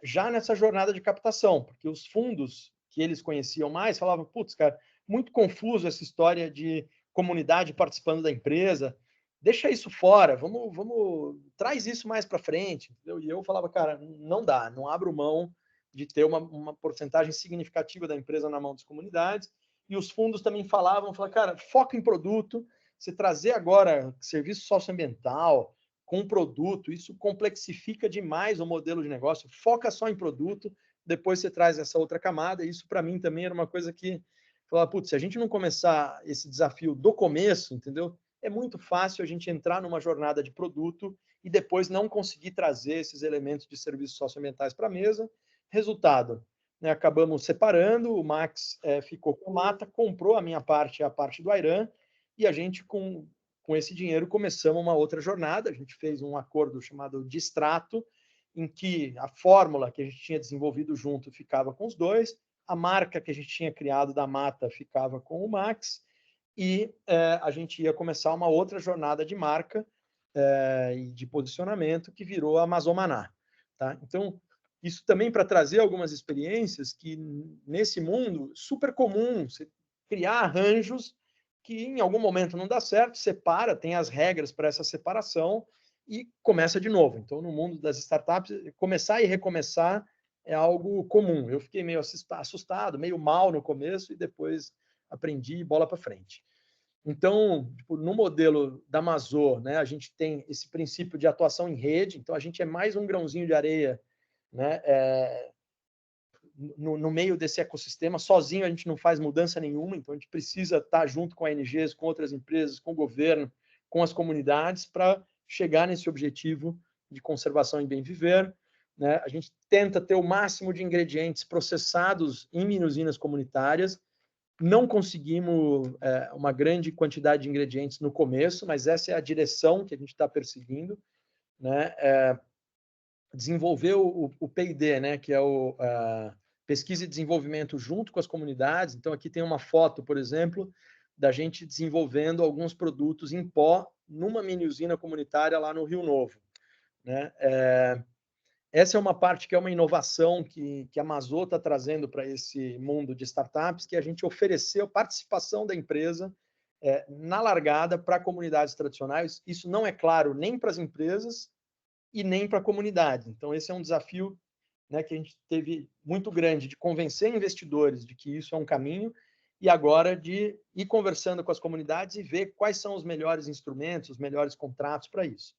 [SPEAKER 1] já nessa jornada de captação, porque os fundos que eles conheciam mais falavam, putz, cara, muito confuso essa história de comunidade participando da empresa, deixa isso fora, vamos traz isso mais para frente. Entendeu? E eu falava, cara, não dá, não abro mão de ter uma porcentagem significativa da empresa na mão das comunidades. E os fundos também falavam, cara, foca em produto, você trazer agora serviço socioambiental com produto, isso complexifica demais o modelo de negócio, foca só em produto, depois você traz essa outra camada, e isso para mim também era uma coisa que falava, putz, se a gente não começar esse desafio do começo, entendeu? É muito fácil a gente entrar numa jornada de produto e depois não conseguir trazer esses elementos de serviços socioambientais para a mesa. Resultado, né, acabamos separando, o Max ficou com a Mata, comprou a minha parte e a parte do Airan, e a gente, com esse dinheiro, começamos uma outra jornada. A gente fez um acordo chamado de extrato, em que a fórmula que a gente tinha desenvolvido junto ficava com os dois, a marca que a gente tinha criado da Mata ficava com o Max, e a gente ia começar uma outra jornada de marca e de posicionamento que virou a Amazomaná. Tá? Então, isso também para trazer algumas experiências que, nesse mundo, super comum, você criar arranjos que em algum momento não dá certo, separa, tem as regras para essa separação e começa de novo. Então, no mundo das startups, começar e recomeçar é algo comum. Eu fiquei meio assustado, meio mal no começo e depois aprendi bola para frente. Então, no modelo da Amazô, né, a gente tem esse princípio de atuação em rede, então a gente é mais um grãozinho de areia, né, no meio desse ecossistema. Sozinho a gente não faz mudança nenhuma, então a gente precisa estar junto com a ONGs, com outras empresas, com o governo, com as comunidades, para chegar nesse objetivo de conservação e bem viver. Né? A gente tenta ter o máximo de ingredientes processados em mini-usinas comunitárias. Não conseguimos uma grande quantidade de ingredientes no começo, mas essa é a direção que a gente está perseguindo. Né? Desenvolver o P&D, né? Que é o pesquisa e desenvolvimento junto com as comunidades. Então, aqui tem uma foto, por exemplo, da gente desenvolvendo alguns produtos em pó numa mini-usina comunitária lá no Rio Novo. Né? Essa é uma parte que é uma inovação que a Amazô está trazendo para esse mundo de startups, que a gente ofereceu participação da empresa na largada para comunidades tradicionais. Isso não é claro nem para as empresas e nem para a comunidade. Então, esse é um desafio, né, que a gente teve muito grande de convencer investidores de que isso é um caminho e agora de ir conversando com as comunidades e ver quais são os melhores instrumentos, os melhores contratos para isso.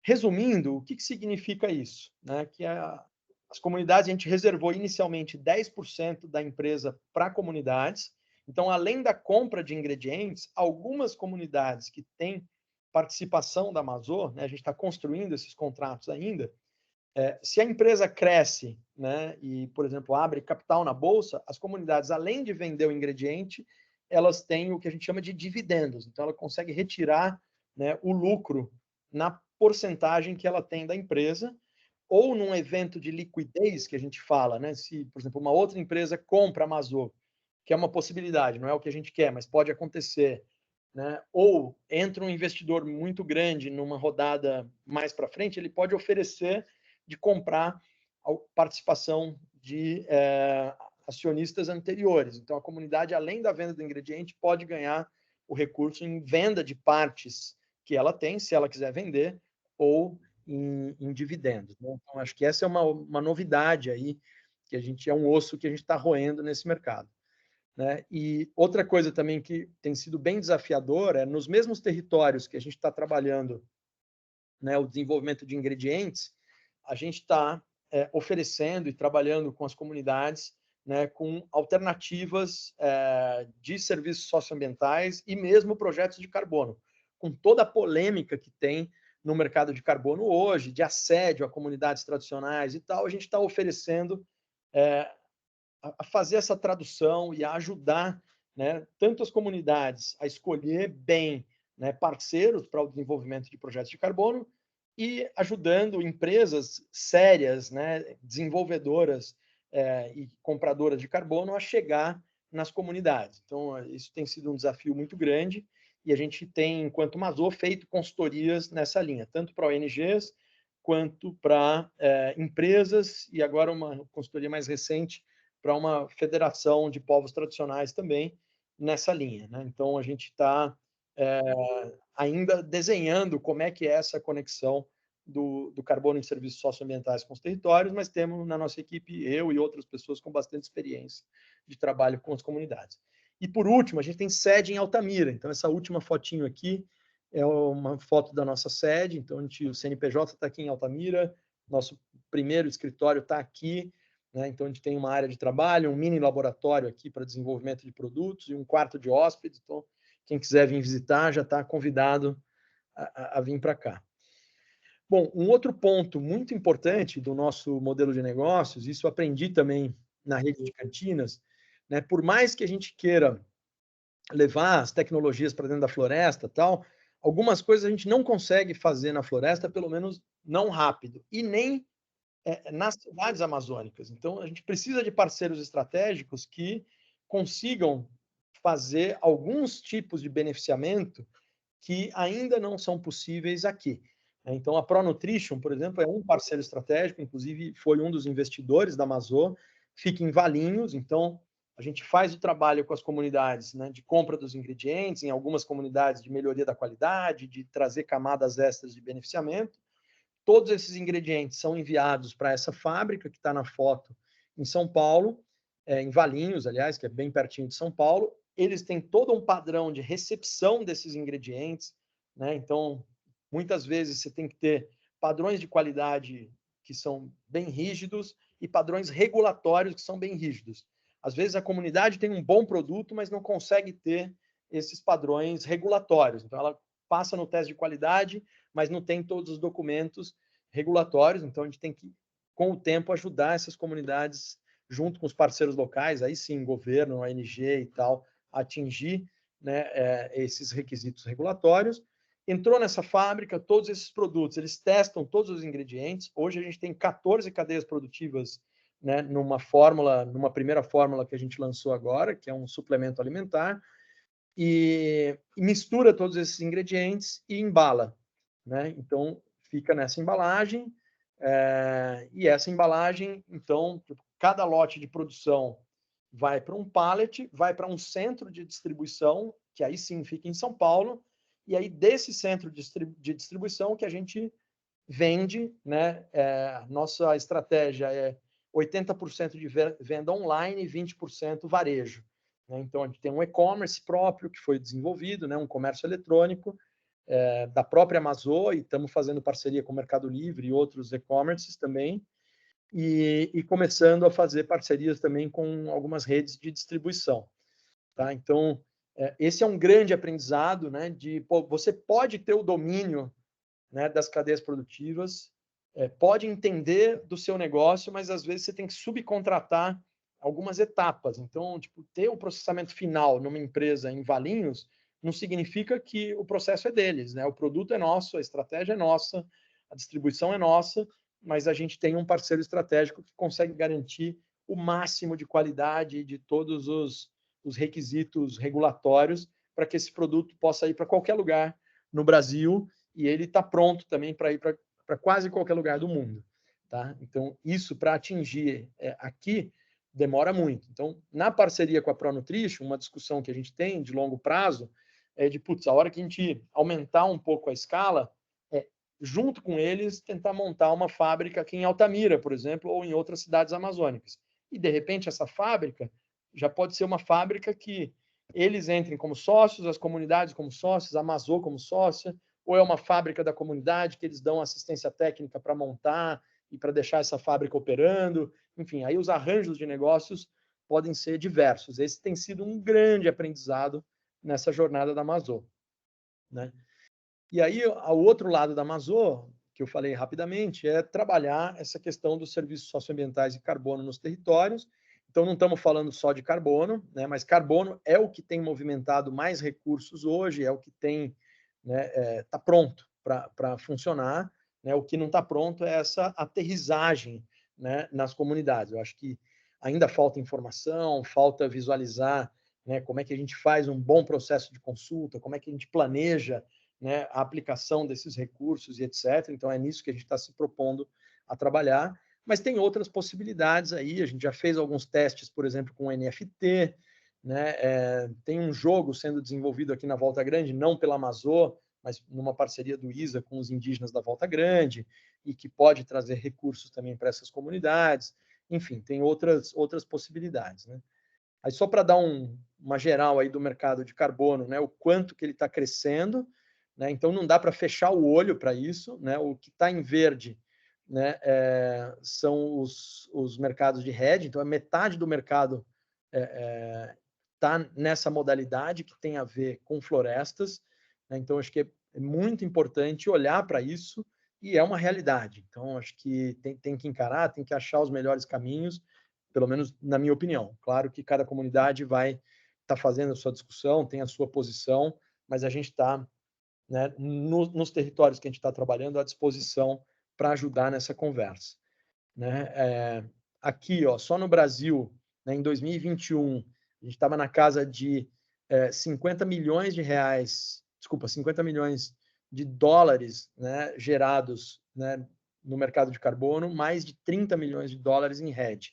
[SPEAKER 1] Resumindo, o que significa isso? Né? Que as comunidades, a gente reservou inicialmente 10% da empresa para comunidades. Então, além da compra de ingredientes, algumas comunidades que têm participação da Amazô, né, a gente está construindo esses contratos ainda, se a empresa cresce, né, e, por exemplo, abre capital na bolsa, as comunidades, além de vender o ingrediente, elas têm o que a gente chama de dividendos. Então, ela consegue retirar, né, o lucro na porcentagem que ela tem da empresa, ou num evento de liquidez que a gente fala, né? Se, por exemplo, uma outra empresa compra a Amazô, que é uma possibilidade, não é o que a gente quer, mas pode acontecer, né? Ou entra um investidor muito grande numa rodada mais para frente, ele pode oferecer de comprar a participação de acionistas anteriores. Então, a comunidade, além da venda do ingrediente, pode ganhar o recurso em venda de partes que ela tem, se ela quiser vender, ou em dividendos. Né? Então, acho que essa é uma novidade aí, que a gente é um osso que a gente está roendo nesse mercado. Né? E outra coisa também que tem sido bem desafiador é, nos mesmos territórios que a gente está trabalhando, né, o desenvolvimento de ingredientes, a gente está oferecendo e trabalhando com as comunidades né, com alternativas de serviços socioambientais e mesmo projetos de carbono, com toda a polêmica que tem no mercado de carbono hoje, de assédio a comunidades tradicionais e tal, a gente está oferecendo a fazer essa tradução e a ajudar, né, tanto as comunidades a escolher bem, né, parceiros para o desenvolvimento de projetos de carbono e ajudando empresas sérias, né, desenvolvedoras e compradoras de carbono a chegar nas comunidades. Então, isso tem sido um desafio muito grande e a gente tem, enquanto Mazô, feito consultorias nessa linha, tanto para ONGs quanto para empresas e agora uma consultoria mais recente para uma federação de povos tradicionais também nessa linha, né? Então, a gente está ainda desenhando como é que é essa conexão do carbono em serviços socioambientais com os territórios, mas temos na nossa equipe, eu e outras pessoas com bastante experiência de trabalho com as comunidades. E, por último, a gente tem sede em Altamira. Então, essa última fotinho aqui é uma foto da nossa sede. Então, o CNPJ está aqui em Altamira, nosso primeiro escritório está aqui, né? Então, a gente tem uma área de trabalho, um mini laboratório aqui para desenvolvimento de produtos e um quarto de hóspedes. Então, quem quiser vir visitar já está convidado a vir para cá. Bom, um outro ponto muito importante do nosso modelo de negócios, isso eu aprendi também na rede de cantinas, né? Por mais que a gente queira levar as tecnologias para dentro da floresta, tal, algumas coisas a gente não consegue fazer na floresta, pelo menos não rápido, e nem nas cidades amazônicas. Então, a gente precisa de parceiros estratégicos que consigam fazer alguns tipos de beneficiamento que ainda não são possíveis aqui. Então, a ProNutrition, por exemplo, é um parceiro estratégico, inclusive foi um dos investidores da Mazô, fica em Valinhos, então a gente faz o trabalho com as comunidades, né, de compra dos ingredientes, em algumas comunidades de melhoria da qualidade, de trazer camadas extras de beneficiamento. Todos esses ingredientes são enviados para essa fábrica que está na foto em São Paulo, em Valinhos, aliás, que é bem pertinho de São Paulo. Eles têm todo um padrão de recepção desses ingredientes, né? Então, muitas vezes você tem que ter padrões de qualidade que são bem rígidos e padrões regulatórios que são bem rígidos. Às vezes a comunidade tem um bom produto, mas não consegue ter esses padrões regulatórios. Então, ela passa no teste de qualidade, mas não tem todos os documentos regulatórios. Então, a gente tem que, com o tempo, ajudar essas comunidades, junto com os parceiros locais, aí sim, governo, ONG e tal, a atingir, né, esses requisitos regulatórios. Entrou nessa fábrica, todos esses produtos, eles testam todos os ingredientes. Hoje a gente tem 14 cadeias produtivas, né, numa primeira fórmula que a gente lançou agora, que é um suplemento alimentar, e mistura todos esses ingredientes e embala, né? Então, fica nessa embalagem, e essa embalagem, então, cada lote de produção vai para um pallet, vai para um centro de distribuição, que aí sim fica em São Paulo, e aí desse centro de distribuição que a gente vende, né? Nossa estratégia é 80% de venda online e 20% varejo. Então, a gente tem um e-commerce próprio que foi desenvolvido, né, um comércio eletrônico da própria Amazon, e estamos fazendo parceria com o Mercado Livre e outros e-commerces também, e começando a fazer parcerias também com algumas redes de distribuição. Tá? Então, esse é um grande aprendizado, né, você pode ter o domínio, né, das cadeias produtivas, pode entender do seu negócio, mas às vezes você tem que subcontratar algumas etapas. Então, tipo, ter o processamento final numa empresa em Valinhos não significa que o processo é deles, né? O produto é nosso, a estratégia é nossa, a distribuição é nossa, mas a gente tem um parceiro estratégico que consegue garantir o máximo de qualidade de todos os requisitos regulatórios para que esse produto possa ir para qualquer lugar no Brasil, e ele está pronto também para ir para quase qualquer lugar do mundo. Tá? Então, isso para atingir aqui demora muito. Então, na parceria com a ProNutrition, uma discussão que a gente tem de longo prazo é de, putz, a hora que a gente aumentar um pouco a escala, junto com eles, tentar montar uma fábrica aqui em Altamira, por exemplo, ou em outras cidades amazônicas. E, de repente, essa fábrica já pode ser uma fábrica que eles entrem como sócios, as comunidades como sócios, a Amazon como sócia, ou é uma fábrica da comunidade que eles dão assistência técnica para montar e para deixar essa fábrica operando. Enfim, aí os arranjos de negócios podem ser diversos. Esse tem sido um grande aprendizado nessa jornada da Amazô, né? E aí, ao outro lado da Amazô, que eu falei rapidamente, é trabalhar essa questão dos serviços socioambientais e carbono nos territórios. Então, não estamos falando só de carbono, né, mas carbono é o que tem movimentado mais recursos hoje, é o que tem, né, tá pronto para funcionar, né, o que não está pronto é essa aterrissagem, né, nas comunidades. Eu acho que ainda falta informação, falta visualizar, né, como é que a gente faz um bom processo de consulta, como é que a gente planeja, né, a aplicação desses recursos e etc. Então, é nisso que a gente está se propondo a trabalhar. Mas tem outras possibilidades aí. A gente já fez alguns testes, por exemplo, com o NFT. Né? Tem um jogo sendo desenvolvido aqui na Volta Grande, não pela Amazô, mas numa parceria do ISA com os indígenas da Volta Grande, e que pode trazer recursos também para essas comunidades. Enfim, tem outras possibilidades. Né? Aí, só para dar uma geral aí do mercado de carbono, né? O quanto que ele está crescendo, né? Então, não dá para fechar o olho para isso. Né? O que está em verde, né, são os mercados de hedge. Então, a metade do mercado está nessa modalidade que tem a ver com florestas. Né? Então, acho que é muito importante olhar para isso e é uma realidade. Então, acho que tem que encarar, tem que achar os melhores caminhos, pelo menos na minha opinião. Claro que cada comunidade vai estar fazendo a sua discussão, tem a sua posição, mas a gente está, né, nos territórios que a gente está trabalhando à disposição para ajudar nessa conversa. Né? Aqui, ó, só no Brasil, né, em 2021, a gente estava na casa de 50 milhões de reais, desculpa, 50 milhões de dólares, né, gerados, né, no mercado de carbono, mais de 30 milhões de dólares em hedge.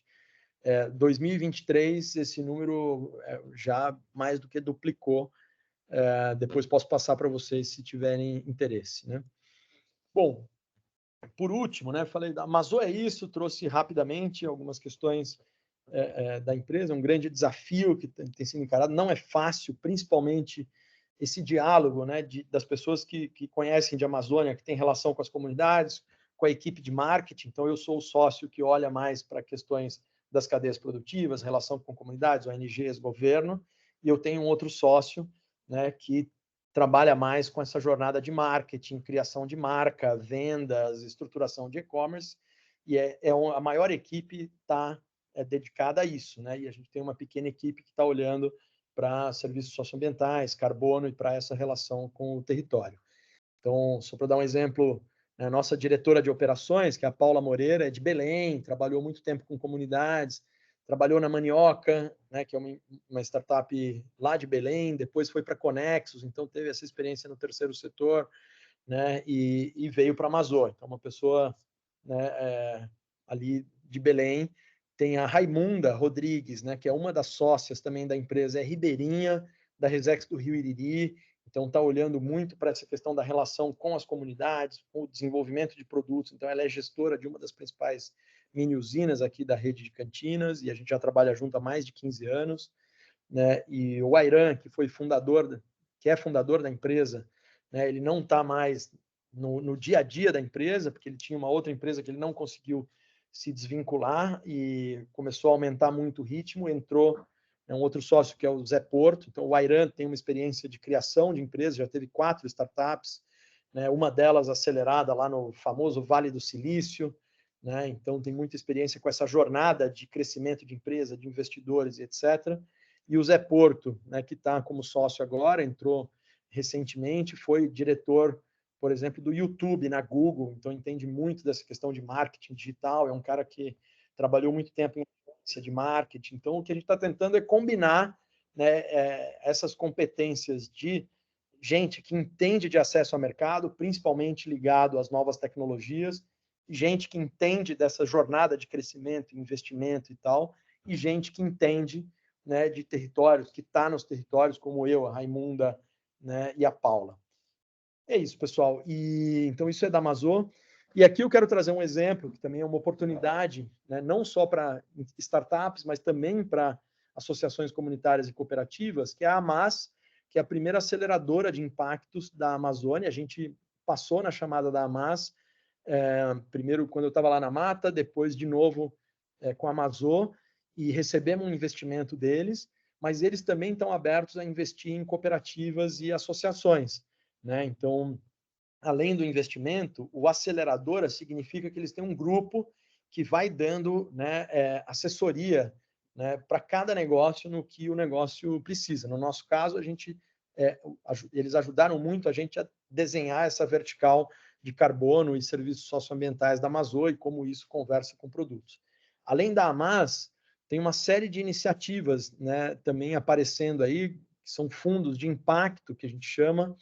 [SPEAKER 1] 2023, esse número já mais do que duplicou. Depois posso passar para vocês se tiverem interesse. Né? Bom, por último, né, falei da Amazô é isso, trouxe rapidamente algumas questões da empresa, um grande desafio que tem sido encarado. Não é fácil, principalmente esse diálogo, né, das pessoas que conhecem de Amazônia, que tem relação com as comunidades, com a equipe de marketing. Então, eu sou o sócio que olha mais para questões das cadeias produtivas, relação com comunidades, ONGs, governo, e eu tenho um outro sócio, né, que trabalha mais com essa jornada de marketing, criação de marca, vendas, estruturação de e-commerce, e a maior equipe está dedicada a isso, né? E a gente tem uma pequena equipe que está olhando para serviços socioambientais, carbono e para essa relação com o território. Então, só para dar um exemplo, né, a nossa diretora de operações, que é a Paula Moreira, é de Belém, trabalhou muito tempo com comunidades, trabalhou na Manioca, né, que é uma startup lá de Belém, depois foi para Conexus, então teve essa experiência no terceiro setor, né, e veio para a Amazônia. Então, uma pessoa, né, ali de Belém. Tem a Raimunda Rodrigues, né, que é uma das sócias também da empresa, é ribeirinha da Resex do Rio Iriri, então está olhando muito para essa questão da relação com as comunidades, com o desenvolvimento de produtos. Então, ela é gestora de uma das principais mini usinas aqui da rede de Campinas, e a gente já trabalha junto há mais de 15 anos. Né? E o Airan, que é fundador da empresa, né? Ele não está mais no dia a dia da empresa, porque ele tinha uma outra empresa que ele não conseguiu se desvincular e começou a aumentar muito o ritmo, entrou um outro sócio que é o Zé Porto. Então, o Airan tem uma experiência de criação de empresas, já teve 4 startups, né? Uma delas acelerada lá no famoso Vale do Silício, né? Então, tem muita experiência com essa jornada de crescimento de empresa, de investidores, etc. E o Zé Porto, né, que está como sócio agora, entrou recentemente, foi diretor, por exemplo, do YouTube na Google, então entende muito dessa questão de marketing digital, é um cara que trabalhou muito tempo em agência de marketing. Então, o que a gente está tentando é combinar, né, essas competências de gente que entende de acesso ao mercado, principalmente ligado às novas tecnologias, gente que entende dessa jornada de crescimento, investimento e tal, e gente que entende, né, de territórios, que está nos territórios, como eu, a Raimunda, né, e a Paula. É isso, pessoal. E então isso é da Amazô. E aqui eu quero trazer um exemplo, que também é uma oportunidade, né, não só para startups, mas também para associações comunitárias e cooperativas, que é a AMAS, que é a primeira aceleradora de impactos da Amazônia. A gente passou na chamada da AMAS, primeiro quando eu estava lá na Mata, depois de novo com a Amazô, e recebemos um investimento deles, mas eles também estão abertos a investir em cooperativas e associações, né? Então, além do investimento, o aceleradora significa que eles têm um grupo que vai dando, né, assessoria, né, para cada negócio no que o negócio precisa. No nosso caso, eles ajudaram muito a gente a desenhar essa vertical de carbono e serviços socioambientais da Amazônia e como isso conversa com produtos. Além da AMAS, tem uma série de iniciativas, né, também aparecendo aí, que são fundos de impacto, que a gente chama,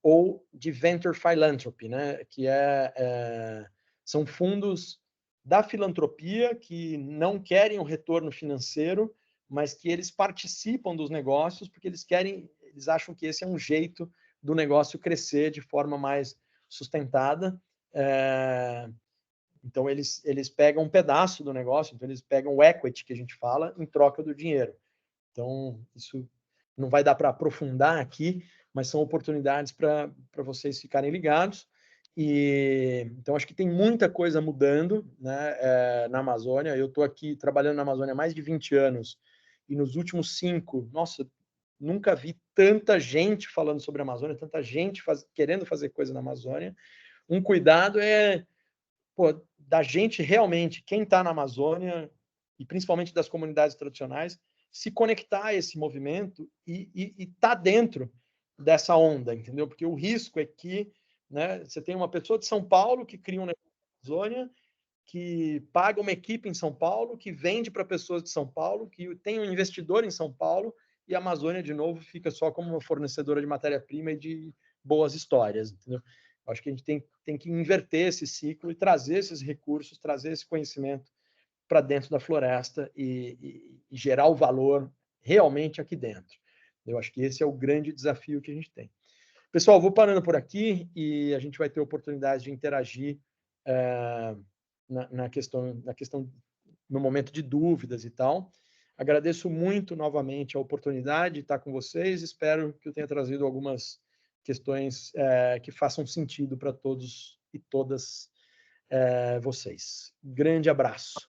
[SPEAKER 1] ou de venture philanthropy, né, que são fundos da filantropia que não querem um retorno financeiro, mas que eles participam dos negócios porque eles acham que esse é um jeito do negócio crescer de forma mais sustentada. Então, eles pegam um pedaço do negócio, então eles pegam o equity, que a gente fala, em troca do dinheiro. Então, isso não vai dar para aprofundar aqui, mas são oportunidades para vocês ficarem ligados. Então, acho que tem muita coisa mudando, né, na Amazônia. Eu estou aqui trabalhando na Amazônia há mais de 20 anos, e nos últimos 5, nossa, nunca vi tanta gente falando sobre a Amazônia, tanta gente querendo fazer coisa na Amazônia. Um cuidado da gente realmente, quem está na Amazônia, e principalmente das comunidades tradicionais, se conectar a esse movimento e estar dentro dessa onda, entendeu? Porque o risco é que, né, você tem uma pessoa de São Paulo que cria um negócio na Amazônia, que paga uma equipe em São Paulo, que vende para pessoas de São Paulo, que tem um investidor em São Paulo, e a Amazônia, de novo, fica só como uma fornecedora de matéria-prima e de boas histórias, entendeu? Acho que a gente tem que inverter esse ciclo e trazer esses recursos, trazer esse conhecimento para dentro da floresta e gerar o valor realmente aqui dentro. Eu acho que esse é o grande desafio que a gente tem. Pessoal, vou parando por aqui e a gente vai ter oportunidade de interagir na questão no momento de dúvidas e tal. Agradeço muito novamente a oportunidade de estar com vocês. Espero que eu tenha trazido algumas questões que façam sentido para todos e todas vocês. Grande abraço.